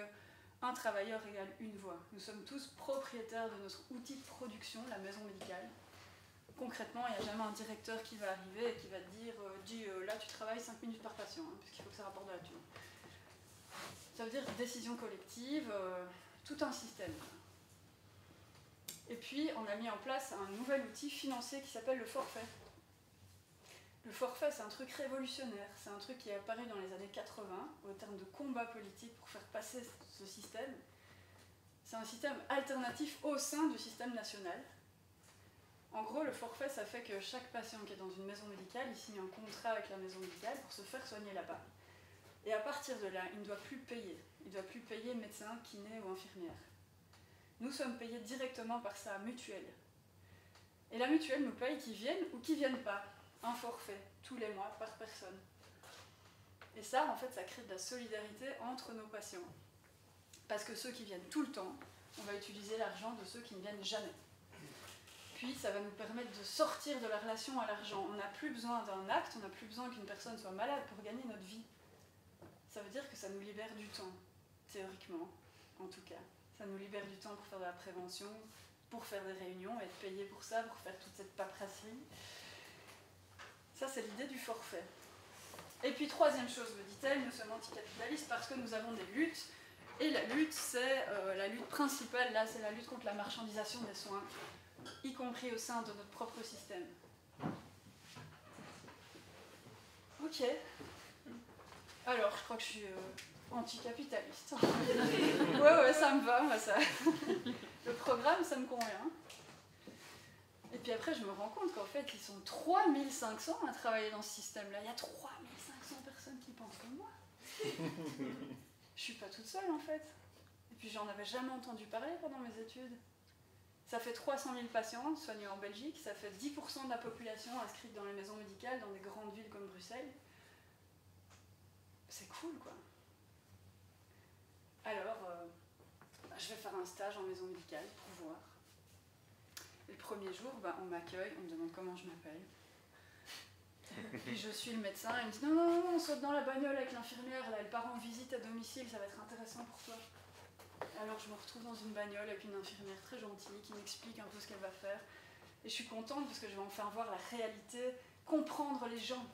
un travailleur égale une voix. Nous sommes tous propriétaires de notre outil de production, la maison médicale. Concrètement, il n'y a jamais un directeur qui va arriver et qui va te dire là tu travailles 5 minutes par patient, puisqu'il faut que ça rapporte de la thune. Ça veut dire décision collective, tout un système. Et puis, on a mis en place un nouvel outil financier qui s'appelle le forfait. Le forfait, c'est un truc révolutionnaire. C'est un truc qui est apparu dans les années 80, au terme de combat politique pour faire passer ce système. C'est un système alternatif au sein du système national. En gros, le forfait, ça fait que chaque patient qui est dans une maison médicale, il signe un contrat avec la maison médicale pour se faire soigner là-bas. Et à partir de là, il ne doit plus payer. Il ne doit plus payer médecin, kiné ou infirmière. Nous sommes payés directement par sa mutuelle. Et la mutuelle nous paye qu'ils viennent ou qu'ils ne viennent pas. Un forfait, tous les mois, par personne. Et ça, en fait, ça crée de la solidarité entre nos patients. Parce que ceux qui viennent tout le temps, on va utiliser l'argent de ceux qui ne viennent jamais. Puis, ça va nous permettre de sortir de la relation à l'argent. On n'a plus besoin d'un acte, on n'a plus besoin qu'une personne soit malade pour gagner notre vie. Ça veut dire que ça nous libère du temps, théoriquement, en tout cas. Ça nous libère du temps pour faire de la prévention, pour faire des réunions, être payé pour ça, pour faire toute cette paperasserie. Ça, c'est l'idée du forfait. Et puis, troisième chose, me dit-elle, nous sommes anticapitalistes parce que nous avons des luttes. Et la lutte, c'est la lutte principale, là, c'est la lutte contre la marchandisation des soins, y compris au sein de notre propre système. Ok. Alors, je crois que je suis anticapitaliste. ouais, ça me va, moi, ça. Le programme, ça me convient. Et puis après, je me rends compte qu'en fait, ils sont 3500 à travailler dans ce système-là. Il y a 3500 personnes qui pensent comme moi. Je suis pas toute seule en fait. Et puis j'en avais jamais entendu parler pendant mes études. Ça fait 300 000 patients soignés en Belgique, ça fait 10% de la population inscrite dans les maisons médicales dans des grandes villes comme Bruxelles. C'est cool quoi. Alors, je vais faire un stage en maison médicale pour voir. Et le premier jour, on m'accueille, on me demande comment je m'appelle. Puis je suis le médecin, il me dit non, on saute dans la bagnole avec l'infirmière, là, elle part en visite à domicile, ça va être intéressant pour toi. Alors je me retrouve dans une bagnole avec une infirmière très gentille qui m'explique un peu ce qu'elle va faire. Et je suis contente parce que je vais enfin voir la réalité, comprendre les gens.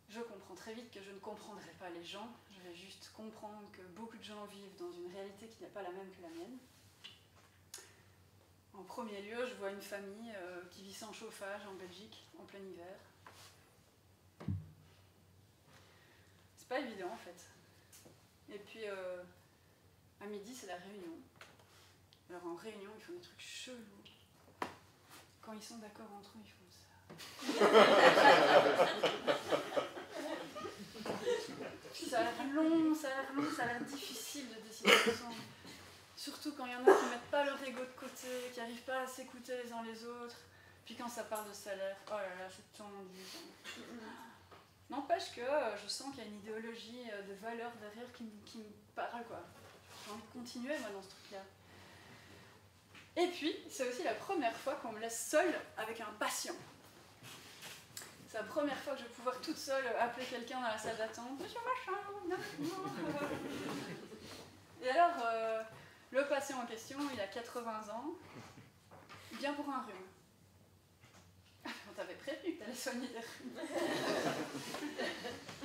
Je comprends très vite que je ne comprendrai pas les gens, je vais juste comprendre que beaucoup de gens vivent dans une réalité qui n'est pas la même que la mienne. En premier lieu, je vois une famille qui vit sans chauffage en Belgique, en plein hiver. C'est pas évident en fait. Et puis, à midi, c'est la réunion. Alors en réunion, ils font des trucs chelous. Quand ils sont d'accord entre eux, ils font ça. Ça a l'air long, ça a l'air difficile de décider ensemble. Surtout quand il y en a qui ne mettent pas leur ego de côté, qui n'arrivent pas à s'écouter les uns les autres. Puis quand ça parle de salaire, oh là là, c'est tendu. N'empêche que je sens qu'il y a une idéologie de valeurs derrière qui me parle, quoi. J'ai envie de continuer, moi, dans ce truc-là. Et puis, c'est aussi la première fois qu'on me laisse seule avec un patient. C'est la première fois que je vais pouvoir toute seule appeler quelqu'un dans la salle d'attente. Monsieur machin, non. Et alors, le patient en question, il a 80 ans, il vient pour un rhume. On t'avait prévenu que t'allais soigner des rhumes.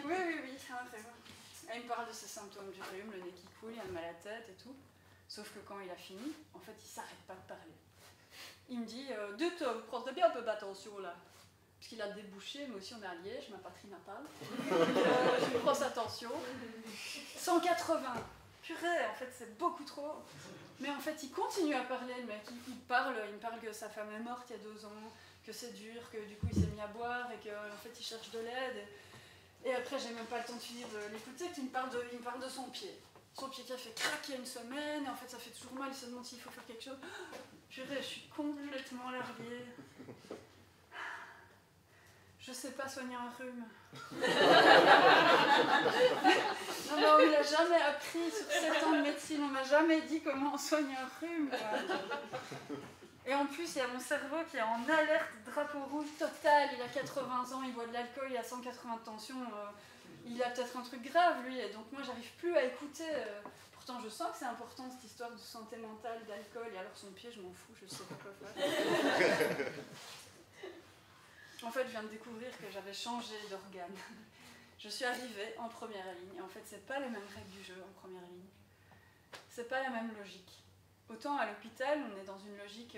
Oui, c'est un rhume. Et il me parle de ses symptômes du rhume, le nez qui coule, il a mal à la tête et tout. Sauf que quand il a fini, en fait, il s'arrête pas de parler. Il me dit, dites, vous prendrez bien un peu d'attention là. Parce qu'il a débouché, mais aussi on est à Liège, ma patrie natale. Je lui prends attention. 180. Purée, en fait, c'est beaucoup trop. Mais en fait, il continue à parler, le mec. Il me parle que sa femme est morte il y a 2 ans, que c'est dur, que du coup il s'est mis à boire et qu'en fait il cherche de l'aide. Et après, j'ai même pas le temps de finir de l'écouter, qu'il me parle de son pied. Son pied qui a fait craquer une semaine, et en fait ça fait toujours mal, il se demande s'il faut faire quelque chose. Purée, je suis complètement larguée. Je sais pas soigner un rhume. Non, mais on ne l'a jamais appris sur 7 ans de médecine, on m'a jamais dit comment on soigne un rhume, quoi. Et en plus, il y a mon cerveau qui est en alerte, drapeau rouge total, il a 80 ans, il boit de l'alcool, il a 180 de tension, il a peut-être un truc grave, lui, et donc moi, j'arrive plus à écouter. Pourtant, je sens que c'est important, cette histoire de santé mentale, d'alcool, et alors son pied, je m'en fous, je sais pas quoi faire. En fait, je viens de découvrir que j'avais changé d'organe. Je suis arrivée en première ligne, et en fait, c'est pas les mêmes règles du jeu en première ligne. C'est pas la même logique. Autant à l'hôpital, on est dans une logique,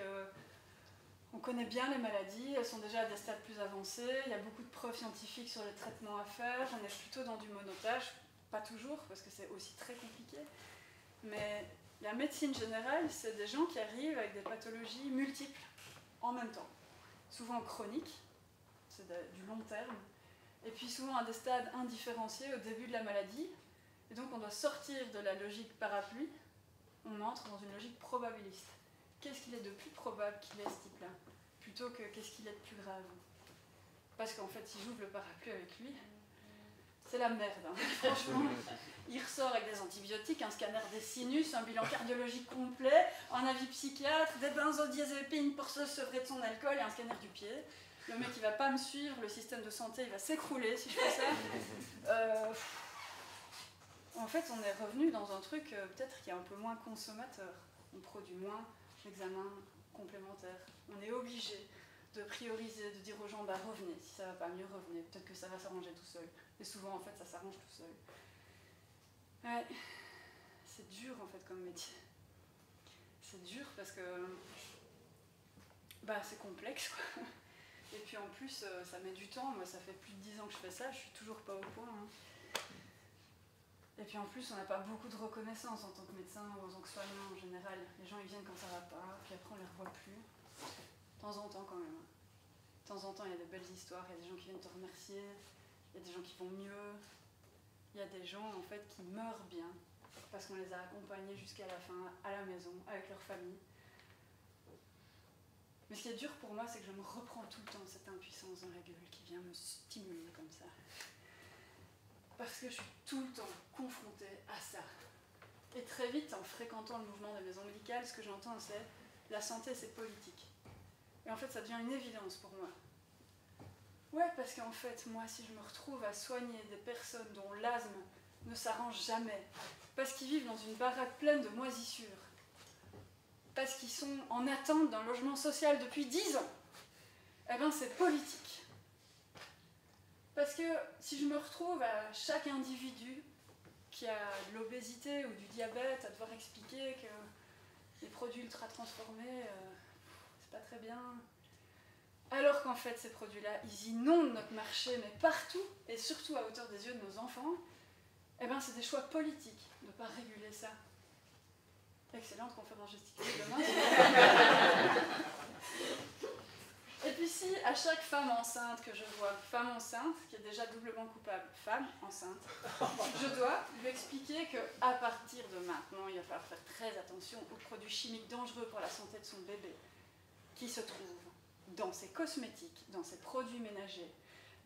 on connaît bien les maladies, elles sont déjà à des stades plus avancés, il y a beaucoup de preuves scientifiques sur les traitements à faire, on est plutôt dans du monotage, pas toujours, parce que c'est aussi très compliqué, mais la médecine générale, c'est des gens qui arrivent avec des pathologies multiples en même temps, souvent chroniques, c'est du long terme, et puis souvent à des stades indifférenciés au début de la maladie, et donc on doit sortir de la logique parapluie, on entre dans une logique probabiliste. Qu'est-ce qu'il est de plus probable qu'il est ce type-là, plutôt que qu'est-ce qu'il est de plus grave. Parce qu'en fait, si j'ouvre le parapluie avec lui, c'est la merde. Hein. Franchement, il ressort avec des antibiotiques, un scanner des sinus, un bilan cardiologique complet, un avis psychiatre, des benzodiazépines pour se sevrer de son alcool et un scanner du pied. Le mec, il va pas me suivre, le système de santé, il va s'écrouler si je fais ça. En fait, on est revenu dans un truc peut-être qui est un peu moins consommateur. On produit moins d'examens complémentaires. On est obligé de prioriser, de dire aux gens, bah revenez, si ça va pas mieux, revenez. Peut-être que ça va s'arranger tout seul. Et souvent, en fait, ça s'arrange tout seul. Ouais, c'est dur, en fait, comme métier. C'est dur parce que bah, c'est complexe, quoi. Et puis en plus, ça met du temps. Moi, ça fait plus de 10 ans que je fais ça, je suis toujours pas au point. Hein. Et puis en plus, on n'a pas beaucoup de reconnaissance en tant que médecin ou en tant que soignant en général. Les gens, ils viennent quand ça va pas, puis après, on les revoit plus. De temps en temps, quand même. De temps en temps, il y a des belles histoires, il y a des gens qui viennent te remercier, il y a des gens qui vont mieux. il y a des gens en fait qui meurent bien parce qu'on les a accompagnés jusqu'à la fin à la maison avec leur famille. Mais ce qui est dur pour moi, c'est que je me reprends tout le temps cette impuissance dans la gueule qui vient me stimuler comme ça. Parce que je suis tout le temps confrontée à ça. Et très vite, en fréquentant le mouvement des maisons médicales, ce que j'entends, c'est la santé, c'est politique. Et en fait, ça devient une évidence pour moi. Ouais, parce qu'en fait, moi, si je me retrouve à soigner des personnes dont l'asthme ne s'arrange jamais, parce qu'ils vivent dans une baraque pleine de moisissures, parce qu'ils sont en attente d'un logement social depuis 10 ans, eh bien, c'est politique. Parce que si je me retrouve à chaque individu qui a de l'obésité ou du diabète à devoir expliquer que les produits ultra transformés, c'est pas très bien, alors qu'en fait ces produits-là, ils inondent notre marché, mais partout, et surtout à hauteur des yeux de nos enfants, eh ben c'est des choix politiques de ne pas réguler ça. Excellente conférence gesticulée demain. Et puis si à chaque femme enceinte que je vois, femme enceinte, qui est déjà doublement coupable, femme enceinte, je dois lui expliquer qu'à partir de maintenant, il va falloir faire très attention aux produits chimiques dangereux pour la santé de son bébé, qui se trouvent dans ses cosmétiques, dans ses produits ménagers,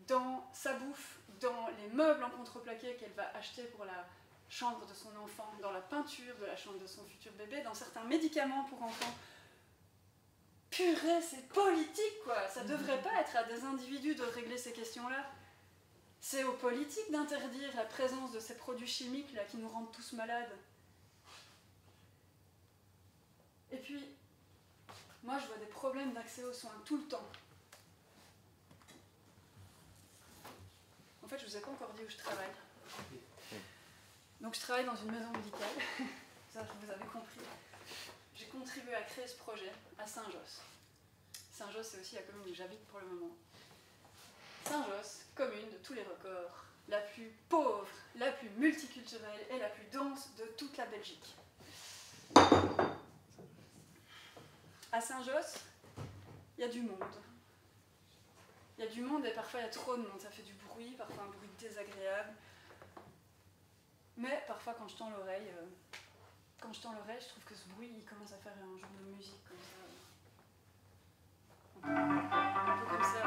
dans sa bouffe, dans les meubles en contreplaqué qu'elle va acheter pour la chambre de son enfant, dans la peinture de la chambre de son futur bébé, dans certains médicaments pour enfants. Purée, c'est politique, quoi. Ça devrait pas être à des individus de régler ces questions-là. C'est aux politiques d'interdire la présence de ces produits chimiques là qui nous rendent tous malades. Et puis, moi, je vois des problèmes d'accès aux soins tout le temps. En fait, je vous ai pas encore dit où je travaille. Donc, je travaille dans une maison médicale. Ça, vous avez compris. J'ai contribué à créer ce projet à Saint-Josse. Saint-Josse, c'est aussi la commune où j'habite pour le moment. Saint-Josse, commune de tous les records, la plus pauvre, la plus multiculturelle et la plus dense de toute la Belgique. À Saint-Josse, il y a du monde. Il y a du monde et parfois il y a trop de monde. Ça fait du bruit, parfois un bruit désagréable. Mais parfois quand je tends l'oreille, je trouve que ce bruit il commence à faire un genre de musique comme ça. Un peu comme ça.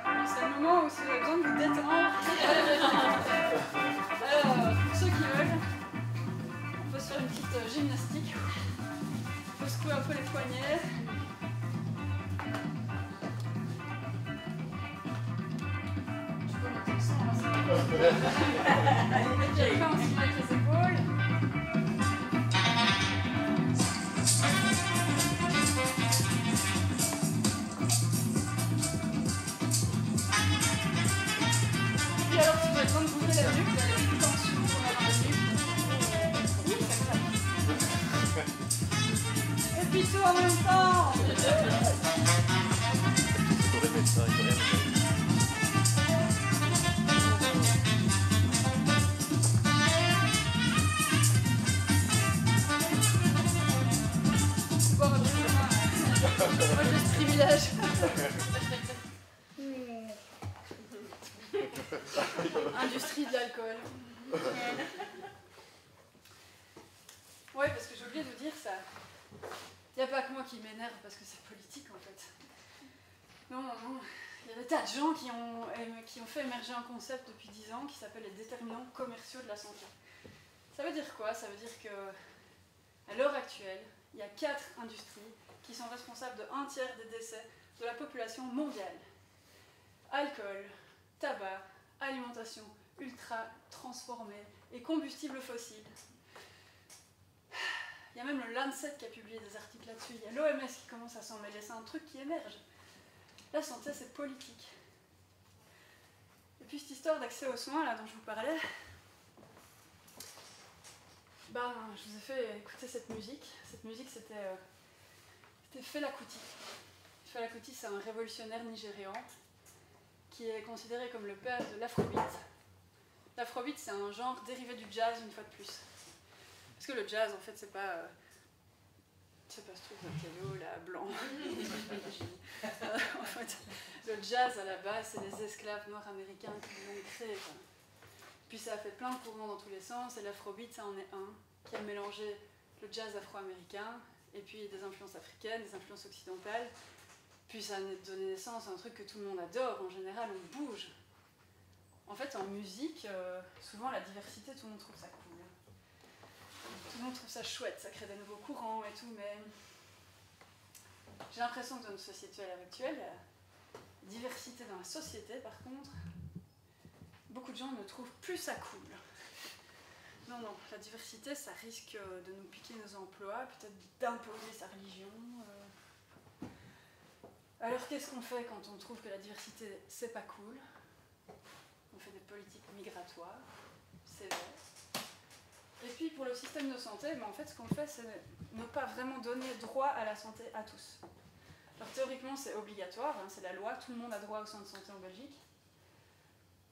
Donc c'est le moment où si vous avez besoin de vous détendre. Alors, pour ceux qui veulent, on peut se faire une petite gymnastique. On peut secouer un peu les poignets. Je peux monter le son, hein, ça va. Et puis après, on se met avec les épaules. Et alors, si vous avez besoin de bouger la nuque, vous allez plus en dessous pour avoir la nuque. Et puis tout en même temps. Bon, moi j'ai ce privilège. Industrie de l'alcool. Ouais, parce que j'ai oublié de vous dire ça. Il n'y a pas que moi qui m'énerve parce que c'est politique en fait. Non, non, il y a des tas de gens qui ont fait émerger un concept depuis 10 ans qui s'appelle les déterminants commerciaux de la santé. Ça veut dire quoi? Ça veut dire que à l'heure actuelle, il y a 4 industries qui sont responsables de 1/3 des décès de la population mondiale. Alcool, tabac, alimentation ultra transformée et combustibles fossiles. Il y a même le Lancet qui a publié des articles là-dessus. Il y a l'OMS qui commence à s'en mêler. C'est un truc qui émerge. La santé, c'est politique. Et puis cette histoire d'accès aux soins là dont je vous parlais, je vous ai fait écouter cette musique. Cette musique, c'était Fela Kuti. Fela Kuti, c'est un révolutionnaire nigérian qui est considéré comme le père de l'afrobeat. L'afrobeat, c'est un genre dérivé du jazz une fois de plus. Parce que le jazz, en fait, c'est c'est pas ce truc d'intello, là, blanc. En fait, le jazz, à la base, c'est les esclaves nord-américains qui l'ont créé, quoi. Puis ça a fait plein de courants dans tous les sens, et l'afrobeat, ça en est un, qui a mélangé le jazz afro-américain, et puis des influences africaines, des influences occidentales. Puis ça a donné naissance à un truc que tout le monde adore, en général, on bouge. En fait, en musique, souvent la diversité, tout le monde trouve ça cool. Tout le monde trouve ça chouette, ça crée des nouveaux courants et tout, mais j'ai l'impression que dans notre société à l'heure actuelle, il y a diversité dans la société, par contre, beaucoup de gens ne trouvent plus ça cool. Non, non, la diversité, ça risque de nous piquer nos emplois, peut-être d'imposer sa religion. Alors qu'est-ce qu'on fait quand on trouve que la diversité, c'est pas cool? On fait des politiques migratoires, sévères. Et puis pour le système de santé, en fait, ce qu'on fait, c'est ne pas vraiment donner droit à la santé à tous. Alors théoriquement, c'est obligatoire, hein, c'est la loi, tout le monde a droit aux soins de santé en Belgique.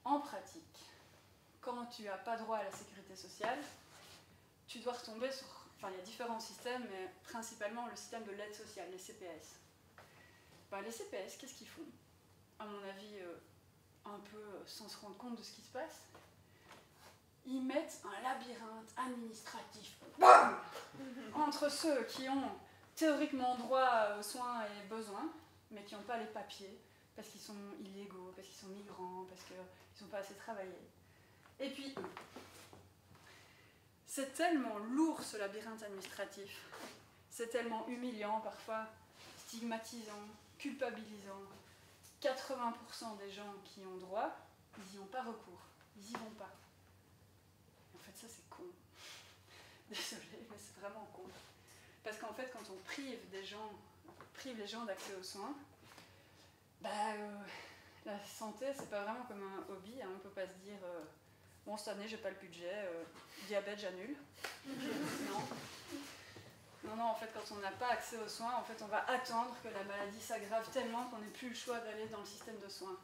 En pratique, quand tu n'as pas droit à la sécurité sociale, tu dois retomber sur... Enfin, il y a différents systèmes, mais principalement le système de l'aide sociale, les CPS. Les CPS, qu'est-ce qu'ils font? À mon avis, un peu sans se rendre compte de ce qui se passe. Ils mettent un labyrinthe administratif entre ceux qui ont théoriquement droit aux soins et besoins, mais qui n'ont pas les papiers, parce qu'ils sont illégaux, parce qu'ils sont migrants, parce qu'ils n'ont pas assez travaillé. Et puis eux. C'est tellement lourd ce labyrinthe administratif, c'est tellement humiliant parfois, stigmatisant, culpabilisant. 80% des gens qui ont droit, ils n'y ont pas recours, ils n'y vont pas. En fait, ça c'est con. Désolée, mais c'est vraiment con. Parce qu'en fait, quand on prive les gens d'accès aux soins, la santé, c'est pas vraiment comme un hobby. Hein. On peut pas se dire bon, cette année, j'ai pas le budget, diabète, j'annule. Non, en fait, quand on n'a pas accès aux soins, en fait, on va attendre que la maladie s'aggrave tellement qu'on n'ait plus le choix d'aller dans le système de soins.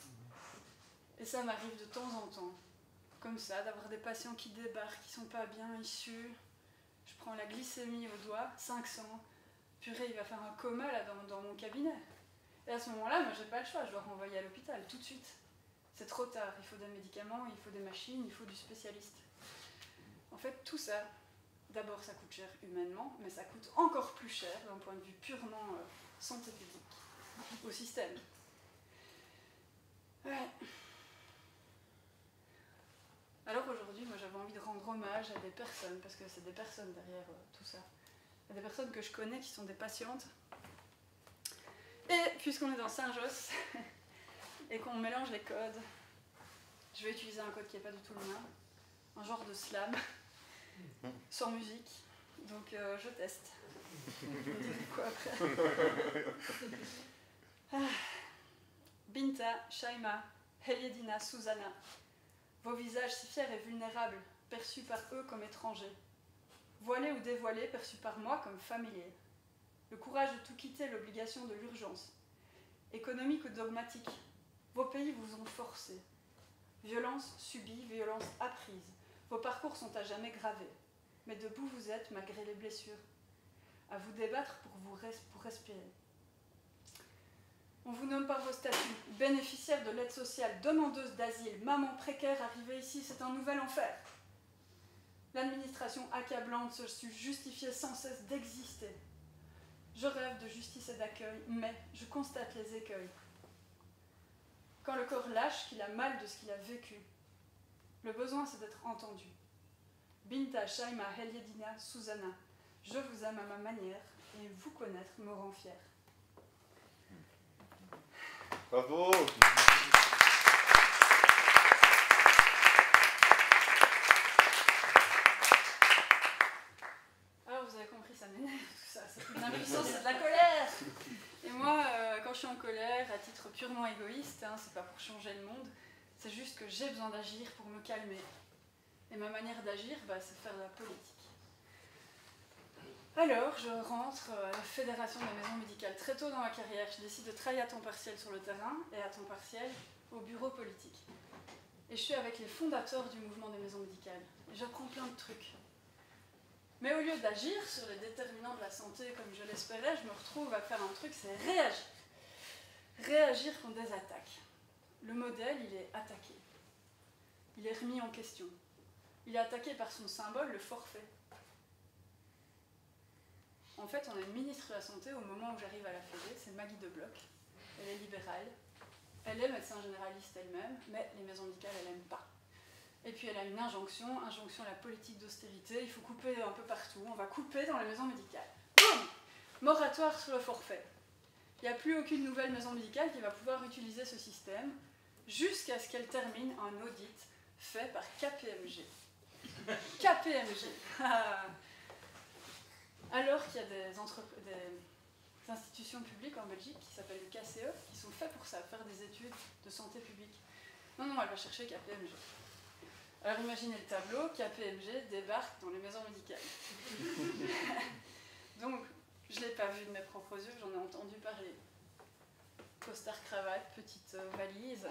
Et ça m'arrive de temps en temps, comme ça, d'avoir des patients qui débarquent, qui sont pas bien issus. Je prends la glycémie au doigt, 500. Purée, il va faire un coma là dans mon cabinet. Et à ce moment-là, moi, j'ai pas le choix, je dois renvoyer à l'hôpital tout de suite. C'est trop tard, il faut des médicaments, il faut des machines, il faut du spécialiste. En fait, tout ça, d'abord, ça coûte cher humainement, mais ça coûte encore plus cher d'un point de vue purement santé publique, au système. Ouais. Alors aujourd'hui, moi j'avais envie de rendre hommage à des personnes, parce que c'est des personnes derrière tout ça. Il y a des personnes que je connais qui sont des patientes. Et puisqu'on est dans Saint-Josse et qu'on mélange les codes, je vais utiliser un code qui n'est pas du tout le mien, un genre de slam, sans musique. Donc je teste. Je vous dirai quoi après. Binta, Shaima, Heliedina, Susanna. Vos visages si fiers et vulnérables, perçus par eux comme étrangers. Voilés ou dévoilés, perçus par moi comme familiers. Le courage de tout quitter, l'obligation de l'urgence. Économique ou dogmatique, vos pays vous ont forcé. Violence subie, violence apprise. Vos parcours sont à jamais gravés. Mais debout vous êtes malgré les blessures. À vous débattre pour respirer. On vous nomme par vos statuts, bénéficiaire de l'aide sociale, demandeuse d'asile, maman précaire arrivée ici, c'est un nouvel enfer. L'administration accablante se justifie sans cesse d'exister. Je rêve de justice et d'accueil, mais je constate les écueils. Quand le corps lâche qu'il a mal de ce qu'il a vécu, le besoin c'est d'être entendu. Binta, Shaima, Heliedina, Susanna, je vous aime à ma manière et vous connaître me rend fière. Bravo! Alors vous avez compris, ça m'énerve tout ça, c'est plus de l'impuissance, c'est de la colère. Et moi, quand je suis en colère, à titre purement égoïste, hein, c'est pas pour changer le monde, c'est juste que j'ai besoin d'agir pour me calmer. Et ma manière d'agir, c'est faire de la politique. Alors, je rentre à la Fédération des maisons médicales. Très tôt dans ma carrière, je décide de travailler à temps partiel sur le terrain et à temps partiel au bureau politique. Et je suis avec les fondateurs du mouvement des maisons médicales. Et j'apprends plein de trucs. Mais au lieu d'agir sur les déterminants de la santé comme je l'espérais, je me retrouve à faire un truc, c'est réagir. Réagir contre des attaques. Le modèle, il est attaqué. Il est remis en question. Il est attaqué par son symbole, le forfait. En fait, on a une ministre de la Santé au moment où j'arrive à la Fédé, c'est Maggie De Bloch. Elle est libérale. Elle est médecin généraliste elle-même, mais les maisons médicales, elle n'aime pas. Et puis elle a une injonction à la politique d'austérité. Il faut couper un peu partout. On va couper dans les maisons médicales. Boum! Moratoire sur le forfait. Il n'y a plus aucune nouvelle maison médicale qui va pouvoir utiliser ce système jusqu'à ce qu'elle termine un audit fait par KPMG. KPMG. Alors qu'il y a des institutions publiques en Belgique qui s'appellent le KCE, qui sont faits pour ça, faire des études de santé publique. Non, elle va chercher KPMG. Alors imaginez le tableau, KPMG débarque dans les maisons médicales. Donc, je ne l'ai pas vu de mes propres yeux, j'en ai entendu parler. Costard, cravate, petite valise.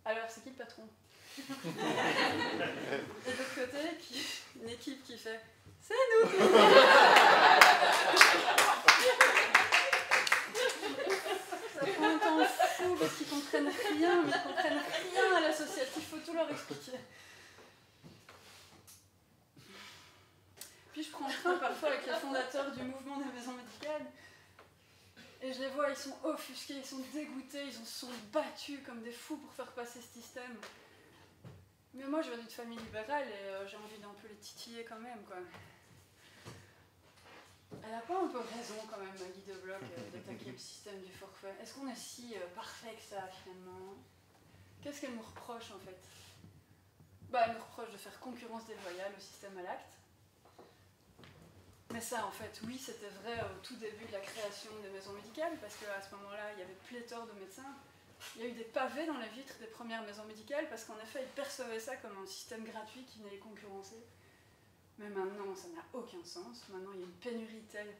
Alors, c'est qui le patron? Et de l'autre côté, une équipe qui fait « C'est nous !» Ça prend un temps fou parce qu'ils comprennent rien, mais ils comprennent rien à l'associatif, il faut tout leur expliquer. Puis je prends le train parfois avec les fondateurs du mouvement des maisons médicales et je les vois, ils sont offusqués, ils sont dégoûtés, ils se sont battus comme des fous pour faire passer ce système. Mais moi je viens d'une famille libérale et j'ai envie d'un peu les titiller quand même, quoi. Elle n'a pas un peu raison quand même, Maggie De Bloch, d'attaquer le système du forfait? Est-ce qu'on est si parfait que ça finalement? Qu'est-ce qu'elle nous reproche en fait? Elle nous reproche de faire concurrence déloyale au système à l'acte. Mais ça en fait, oui, c'était vrai au tout début de la création des maisons médicales, parce qu'à ce moment-là, il y avait pléthore de médecins. Il y a eu des pavés dans les vitres des premières maisons médicales, parce qu'en effet, ils percevaient ça comme un système gratuit qui venait les concurrencer. Mais maintenant, ça n'a aucun sens. Maintenant, il y a une pénurie telle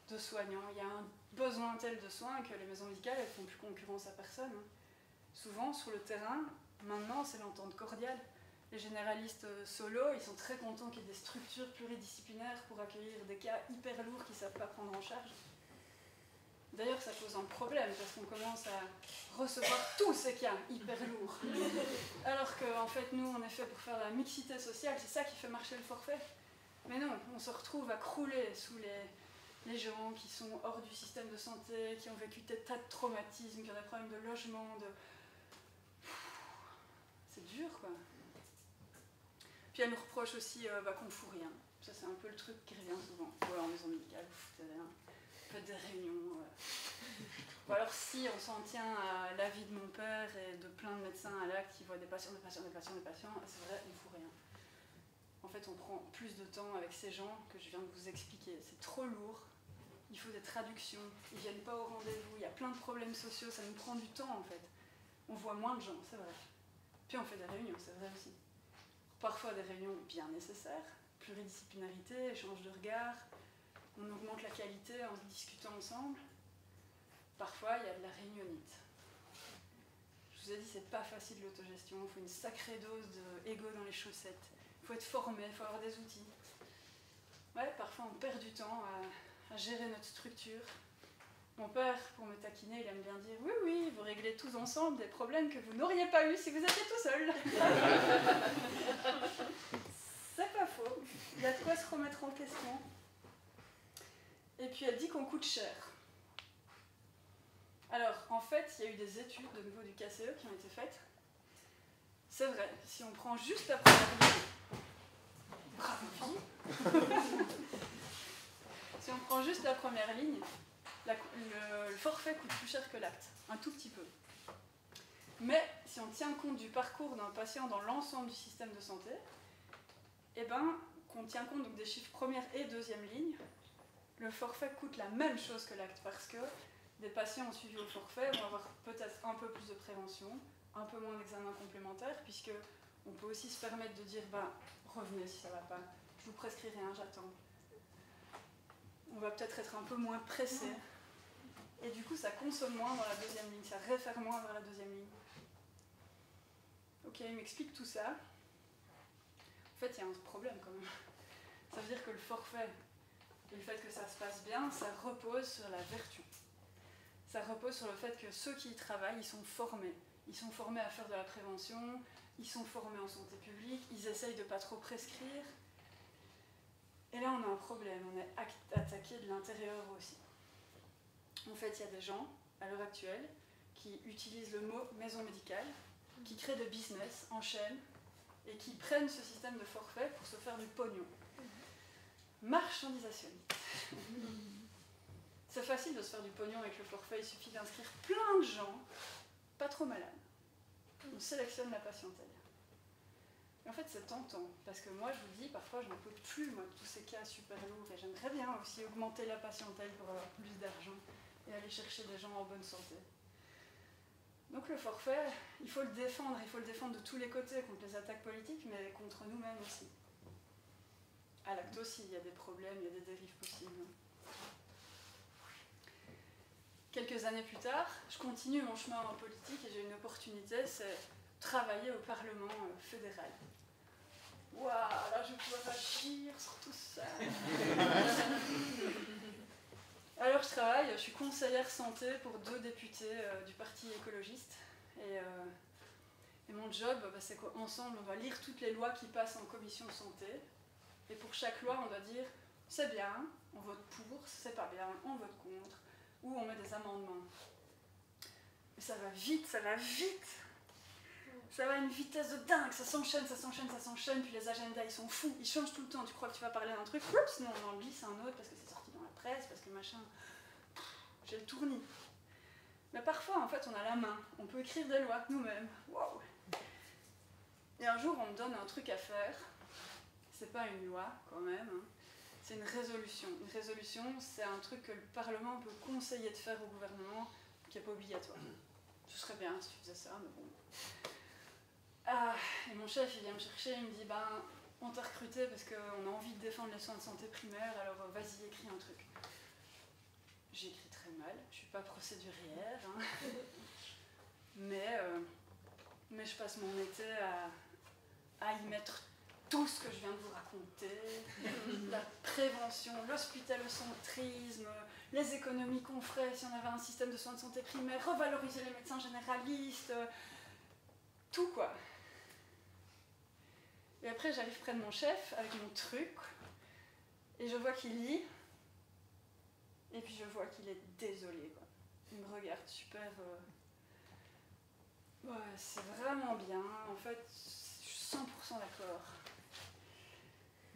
de soignants, il y a un besoin tel de soins que les maisons médicales, elles ne font plus concurrence à personne. Souvent, sur le terrain, maintenant, c'est l'entente cordiale. Les généralistes solo, ils sont très contents qu'il y ait des structures pluridisciplinaires pour accueillir des cas hyper lourds qu'ils ne savent pas prendre en charge. D'ailleurs, ça pose un problème, parce qu'on commence à recevoir tous ces cas hyper lourds. Alors qu'en fait, nous, on est fait pour faire la mixité sociale, c'est ça qui fait marcher le forfait. Mais non, on se retrouve à crouler sous les gens qui sont hors du système de santé, qui ont vécu des tas de traumatismes, qui ont des problèmes de logement, C'est dur, quoi. Puis elle nous reproche aussi qu'on ne fout rien. Ça, c'est un peu le truc qui revient souvent. Voilà, en maison médicale, vous foutez rien. Faites des réunions. Ou alors, si on s'en tient à l'avis de mon père et de plein de médecins à l'acte qui voient des patients, c'est vrai, on ne fout rien. En fait, on prend plus de temps avec ces gens que je viens de vous expliquer. C'est trop lourd. Il faut des traductions. Ils ne viennent pas au rendez-vous. Il y a plein de problèmes sociaux. Ça nous prend du temps, en fait. On voit moins de gens, c'est vrai. Puis on fait des réunions, c'est vrai aussi. Parfois des réunions bien nécessaires. Pluridisciplinarité, échange de regards. On augmente la qualité en discutant ensemble. Parfois, il y a de la réunionnite. Je vous ai dit, c'est pas facile l'autogestion. Il faut une sacrée dose d'ego dans les chaussettes. Il faut être formé, il faut avoir des outils. Ouais, parfois on perd du temps à gérer notre structure. Mon père, pour me taquiner, il aime bien dire « Oui, vous réglez tous ensemble des problèmes que vous n'auriez pas eu si vous étiez tout seul. » C'est pas faux. Il y a de quoi se remettre en question. Et puis elle dit qu'on coûte cher. Alors, en fait, il y a eu des études de niveau du KCE qui ont été faites. C'est vrai, si on prend juste la première ligne... Bravo, fille. Si on prend juste la première ligne, le forfait coûte plus cher que l'acte, un tout petit peu. Mais si on tient compte du parcours d'un patient dans l'ensemble du système de santé, eh ben, qu'on tient compte donc des chiffres première et deuxième ligne, le forfait coûte la même chose que l'acte, parce que des patients suivis au forfait vont avoir peut-être un peu plus de prévention, un peu moins d'examens complémentaires, puisque on peut aussi se permettre de dire revenez si ça ne va pas, je vous prescris rien, j'attends. On va peut-être être un peu moins pressé, et du coup ça consomme moins dans la deuxième ligne, ça réfère moins vers la deuxième ligne. Ok, il m'explique tout ça. En fait, il y a un problème quand même. Ça veut dire que le forfait et le fait que ça se passe bien, ça repose sur la vertu. Ça repose sur le fait que ceux qui y travaillent, ils sont formés. Ils sont formés à faire de la prévention, ils sont formés en santé publique, ils essayent de ne pas trop prescrire. Et là, on a un problème, on est attaqué de l'intérieur aussi. En fait, il y a des gens, à l'heure actuelle, qui utilisent le mot maison médicale, qui créent des business en chaîne et qui prennent ce système de forfait pour se faire du pognon. Marchandisation. C'est facile de se faire du pognon avec le forfait, il suffit d'inscrire plein de gens, pas trop malades. On sélectionne la patientèle. Et en fait, c'est tentant, parce que moi, je vous dis, parfois, je n'en peux plus, moi, de tous ces cas super lourds, et j'aimerais bien aussi augmenter la patientèle pour avoir plus d'argent et aller chercher des gens en bonne santé. Donc le forfait, il faut le défendre de tous les côtés, contre les attaques politiques, mais contre nous-mêmes aussi. À l'acte aussi, il y a des problèmes, il y a des dérives possibles. Quelques années plus tard, je continue mon chemin en politique et j'ai une opportunité, c'est travailler au Parlement fédéral. Waouh, là je peux agir sur tout ça. Alors je travaille, je suis conseillère santé pour 2 députés du Parti écologiste. Et mon job, c'est qu'ensemble, on va lire toutes les lois qui passent en commission de santé. Et pour chaque loi, on doit dire c'est bien, on vote pour, c'est pas bien, on vote contre, ou on met des amendements. Mais ça va vite, ça va vite. Ça va à une vitesse de dingue, ça s'enchaîne, puis les agendas ils sont fous, ils changent tout le temps. Tu crois que tu vas parler d'un truc, sinon on en glisse un autre parce que c'est sorti dans la presse, parce que machin. J'ai le tournis. Mais parfois, en fait, on a la main, on peut écrire des lois nous-mêmes. Waouh! Et un jour, on me donne un truc à faire. C'est pas une loi, quand même. Hein. C'est une résolution. Une résolution, c'est un truc que le Parlement peut conseiller de faire au gouvernement, qui n'est pas obligatoire. Ce serait bien si tu faisais ça, mais bon. Ah, et mon chef, il vient me chercher, il me dit, on t'a recruté parce qu'on a envie de défendre les soins de santé primaire, alors vas-y, écris un truc. J'écris très mal, je suis pas procédurière, hein. mais je passe mon été à y mettre tout ce que je viens de vous raconter, la prévention, l'hospitalo-centrisme, les économies qu'on ferait si on avait un système de soins de santé primaire, revaloriser les médecins généralistes, tout quoi. Et après j'arrive près de mon chef avec mon truc, et je vois qu'il lit, et puis je vois qu'il est désolé, quoi. Il me regarde super... Ouais, c'est vraiment bien, en fait, je suis 100% d'accord.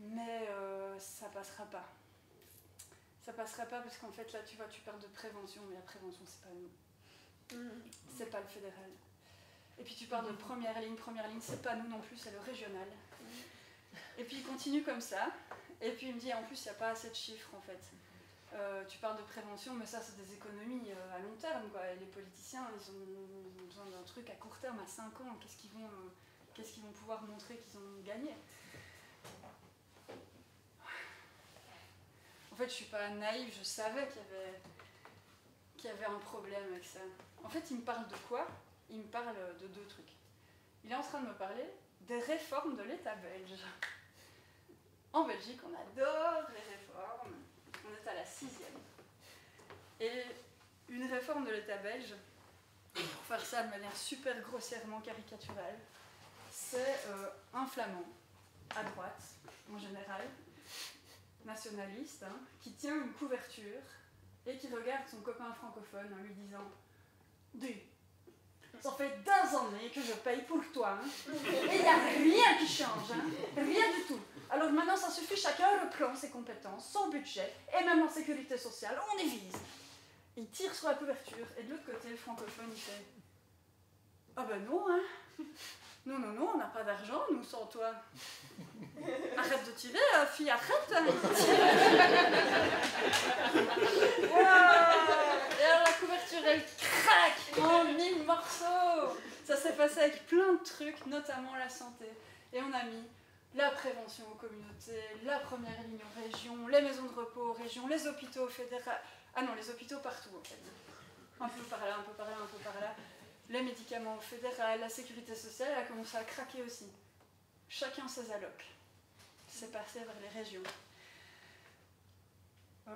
Mais ça passera pas. Ça passera pas parce qu'en fait, là, tu vois, tu parles de prévention, mais la prévention, c'est pas nous. C'est pas le fédéral. Et puis tu parles de première ligne, c'est pas nous non plus, c'est le régional. Et puis il continue comme ça, et puis il me dit, en plus, il n'y a pas assez de chiffres, en fait. Tu parles de prévention, mais ça, c'est des économies à long terme, quoi. Et les politiciens, ils ont besoin d'un truc à court terme, à 5 ans. Qu'est-ce qu'ils vont pouvoir montrer qu'ils ont gagné? En fait, je suis pas naïve, je savais qu'il y avait un problème avec ça. En fait, il me parle de quoi? Il me parle de 2 trucs. Il est en train de me parler des réformes de l'État belge. En Belgique, on adore les réformes. On est à la 6e. Et une réforme de l'État belge, pour faire ça de manière super grossièrement caricaturale, c'est un flamand, à droite, en général, nationaliste, hein, qui tient une couverture et qui regarde son copain francophone en lui disant « Dis, ça fait 2 années que je paye pour toi, hein, et il n'y a rien qui change, hein, rien du tout. Alors maintenant, ça suffit, chacun reprend ses compétences, son budget, et même en sécurité sociale, on y vise. » Il tire sur la couverture, et de l'autre côté, le francophone, il fait « Ah ben non, hein. Non, on n'a pas d'argent, nous, sans toi. Arrête de tirer, fille, arrête. Hein. Et alors la couverture, elle craque en 1000 morceaux. Ça s'est passé avec plein de trucs, notamment la santé. Et on a mis la prévention aux communautés, la première ligne aux régions, les maisons de repos aux régions, les hôpitaux fédéraux. Ah non, les hôpitaux partout, en fait. Un peu par là, un peu par là, un peu par là. Les médicaments fédéraux, la sécurité sociale a commencé à craquer aussi. Chacun ses allocs. C'est passé vers les régions.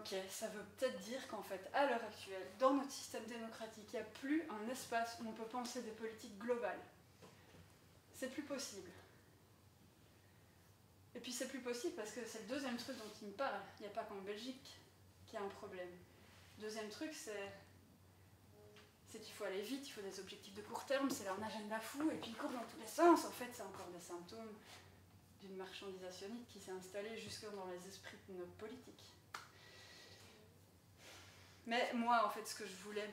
Ok, ça veut peut-être dire qu'en fait, à l'heure actuelle, dans notre système démocratique, il n'y a plus un espace où on peut penser des politiques globales. C'est plus possible. Et puis c'est plus possible parce que c'est le deuxième truc dont il me parle. Il n'y a pas qu'en Belgique qu'il y a un problème. Deuxième truc, c'est qu'il faut aller vite, il faut des objectifs de court terme, c'est un agenda fou, et puis il court dans tous les sens. En fait, c'est encore des symptômes d'une marchandisation qui s'est installée jusque dans les esprits de nos politiques. Mais moi, en fait, ce que je voulais,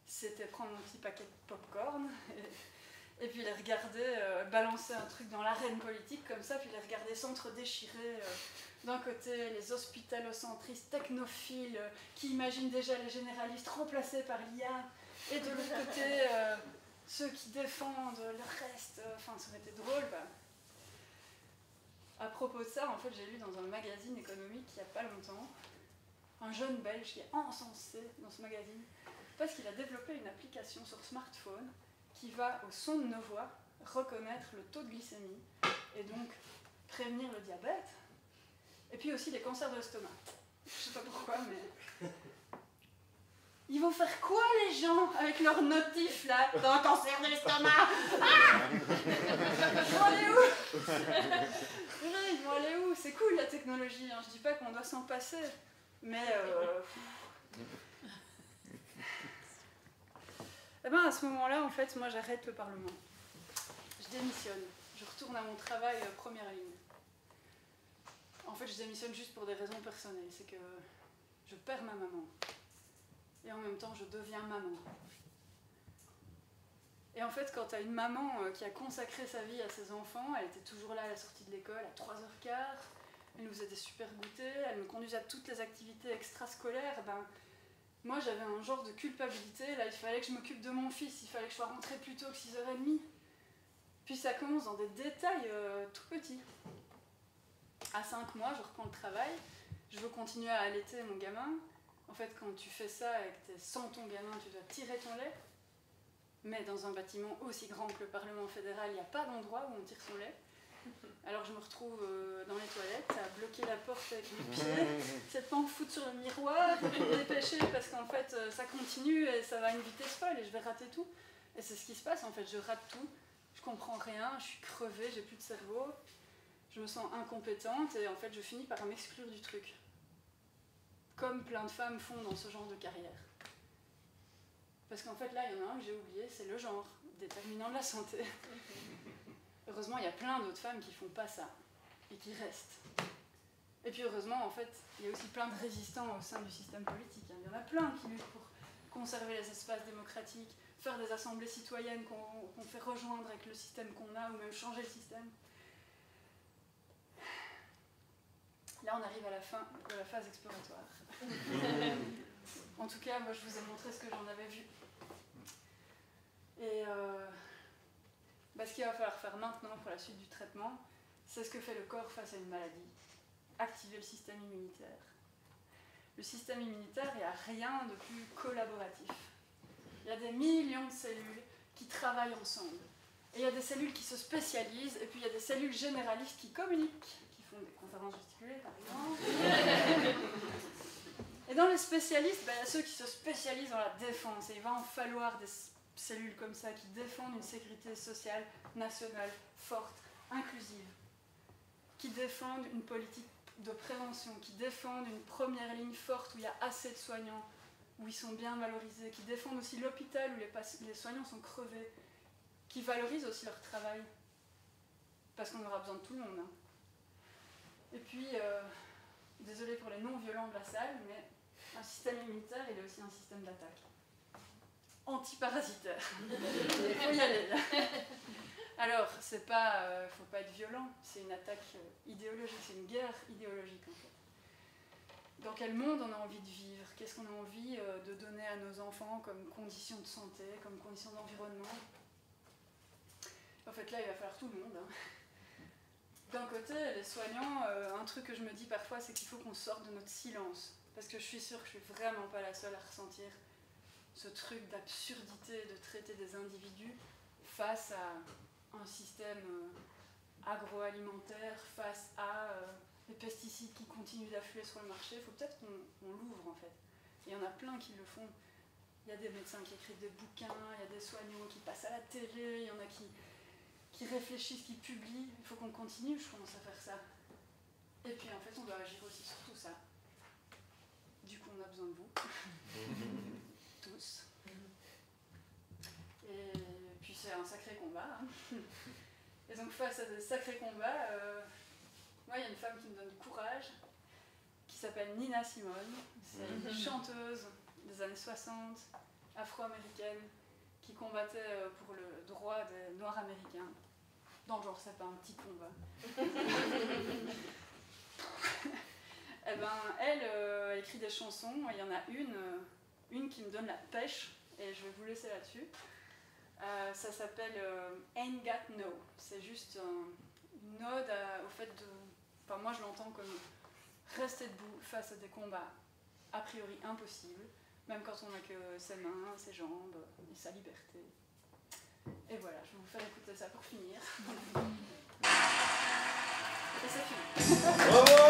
c'était prendre mon petit paquet de pop-corn et puis les regarder balancer un truc dans l'arène politique comme ça, puis les regarder s'entre-déchirer. D'un côté, les hospitalocentristes technophiles qui imaginent déjà les généralistes remplacés par l'IA, et de l'autre côté, ceux qui défendent le reste. Enfin, ça aurait été drôle. Bah. À propos de ça, en fait, j'ai lu dans un magazine économique il n'y a pas longtemps un jeune Belge qui est encensé dans ce magazine parce qu'il a développé une application sur smartphone qui va, au son de nos voix, reconnaître le taux de glycémie et donc prévenir le diabète et puis aussi les cancers de l'estomac. Je sais pas pourquoi, mais... Ils vont faire quoi, les gens, avec leur notif, là, dans un cancer de l'estomac? Ah! Ils vont aller où? Ils vont aller où? C'est cool, la technologie, hein. Je dis pas qu'on doit s'en passer, mais... Eh ben, à ce moment-là, en fait, moi, j'arrête le Parlement. Je démissionne. Je retourne à mon travail première ligne. En fait, je démissionne juste pour des raisons personnelles. C'est que je perds ma maman. Et en même temps, je deviens maman. Et en fait, quand tu as une maman qui a consacré sa vie à ses enfants, elle était toujours là à la sortie de l'école à 3h15, elle nous faisait des super goûters, elle me conduisait à toutes les activités extrascolaires, ben, moi j'avais un genre de culpabilité, là il fallait que je m'occupe de mon fils, il fallait que je sois rentrée plus tôt que 6h30. Puis ça commence dans des détails tout petits. À 5 mois, je reprends le travail, je veux continuer à allaiter mon gamin. En fait, quand tu fais ça et que tu es sans ton gamin, tu dois tirer ton lait. Mais dans un bâtiment aussi grand que le Parlement fédéral, il n'y a pas d'endroit où on tire son lait. Alors je me retrouve dans les toilettes à bloquer la porte avec mes pieds, cette pas me foutre sur le miroir, et puis me dépêcher parce qu'en fait ça continue et ça va à une vitesse folle et je vais rater tout. Et c'est ce qui se passe en fait, je rate tout, je comprends rien, je suis crevée, j'ai plus de cerveau, je me sens incompétente et en fait je finis par m'exclure du truc. Comme plein de femmes font dans ce genre de carrière. Parce qu'en fait là il y en a un que j'ai oublié, c'est le genre, déterminant de la santé. Heureusement, il y a plein d'autres femmes qui font pas ça et qui restent. Et puis heureusement, en fait, il y a aussi plein de résistants au sein du système politique. Il y en a plein qui luttent pour conserver les espaces démocratiques, faire des assemblées citoyennes qu'on fait rejoindre avec le système qu'on a, ou même changer le système. Là, on arrive à la fin de la phase exploratoire. En tout cas, moi, je vous ai montré ce que j'en avais vu. Et... ce qu'il va falloir faire maintenant pour la suite du traitement, c'est ce que fait le corps face à une maladie. Activer le système immunitaire. Le système immunitaire, il n'y a rien de plus collaboratif. Il y a des millions de cellules qui travaillent ensemble. Et il y a des cellules qui se spécialisent, et puis il y a des cellules généralistes qui communiquent, qui font des conférences gesticulées, par exemple. Et dans les spécialistes, il y a ceux qui se spécialisent dans la défense, et il va en falloir des cellules comme ça qui défendent une sécurité sociale nationale forte, inclusive, qui défendent une politique de prévention, qui défendent une première ligne forte où il y a assez de soignants, où ils sont bien valorisés, qui défendent aussi l'hôpital où les soignants sont crevés, qui valorisent aussi leur travail, parce qu'on aura besoin de tout le monde. Hein. Et puis, désolé pour les non-violents de la salle, mais un système immunitaire, il est aussi un système d'attaque. Antiparasitaire. Il faut y aller. Alors, c'est pas, faut pas être violent, c'est une attaque idéologique, c'est une guerre idéologique en fait. Dans quel monde on a envie de vivre? Qu'est-ce qu'on a envie de donner à nos enfants comme conditions de santé, comme conditions d'environnement? En fait, là, il va falloir tout le monde. Hein. D'un côté, les soignants, un truc que je me dis parfois, c'est qu'il faut qu'on sorte de notre silence. Parce que je suis sûre que je suis vraiment pas la seule à ressentir ce truc d'absurdité de traiter des individus face à un système agroalimentaire, face à les pesticides qui continuent d'affluer sur le marché, il faut peut-être qu'on l'ouvre en fait. Et il y en a plein qui le font. Il y a des médecins qui écrivent des bouquins, il y a des soignants qui passent à la télé, il y en a qui réfléchissent, qui publient. Il faut qu'on continue, je commence à faire ça. Et puis en fait, on doit agir aussi sur tout ça. Du coup, on a besoin de vous. Tous. Et puis c'est un sacré combat. Hein. Et donc face à des sacrés combats, moi il y a une femme qui me donne du courage, qui s'appelle Nina Simone. C'est une chanteuse des années 60, afro-américaine, qui combattait pour le droit des Noirs américains. Dans le genre, c'est pas un petit combat. Et ben, elle écrit des chansons, et il y en a une qui me donne la pêche, et je vais vous laisser là-dessus. Ça s'appelle Ain't Got No. C'est juste une ode au fait de... Enfin, moi je l'entends comme rester debout face à des combats a priori impossibles, même quand on n'a que ses mains, ses jambes et sa liberté. Et voilà, je vais vous faire écouter ça pour finir. Et c'est fini. Bravo.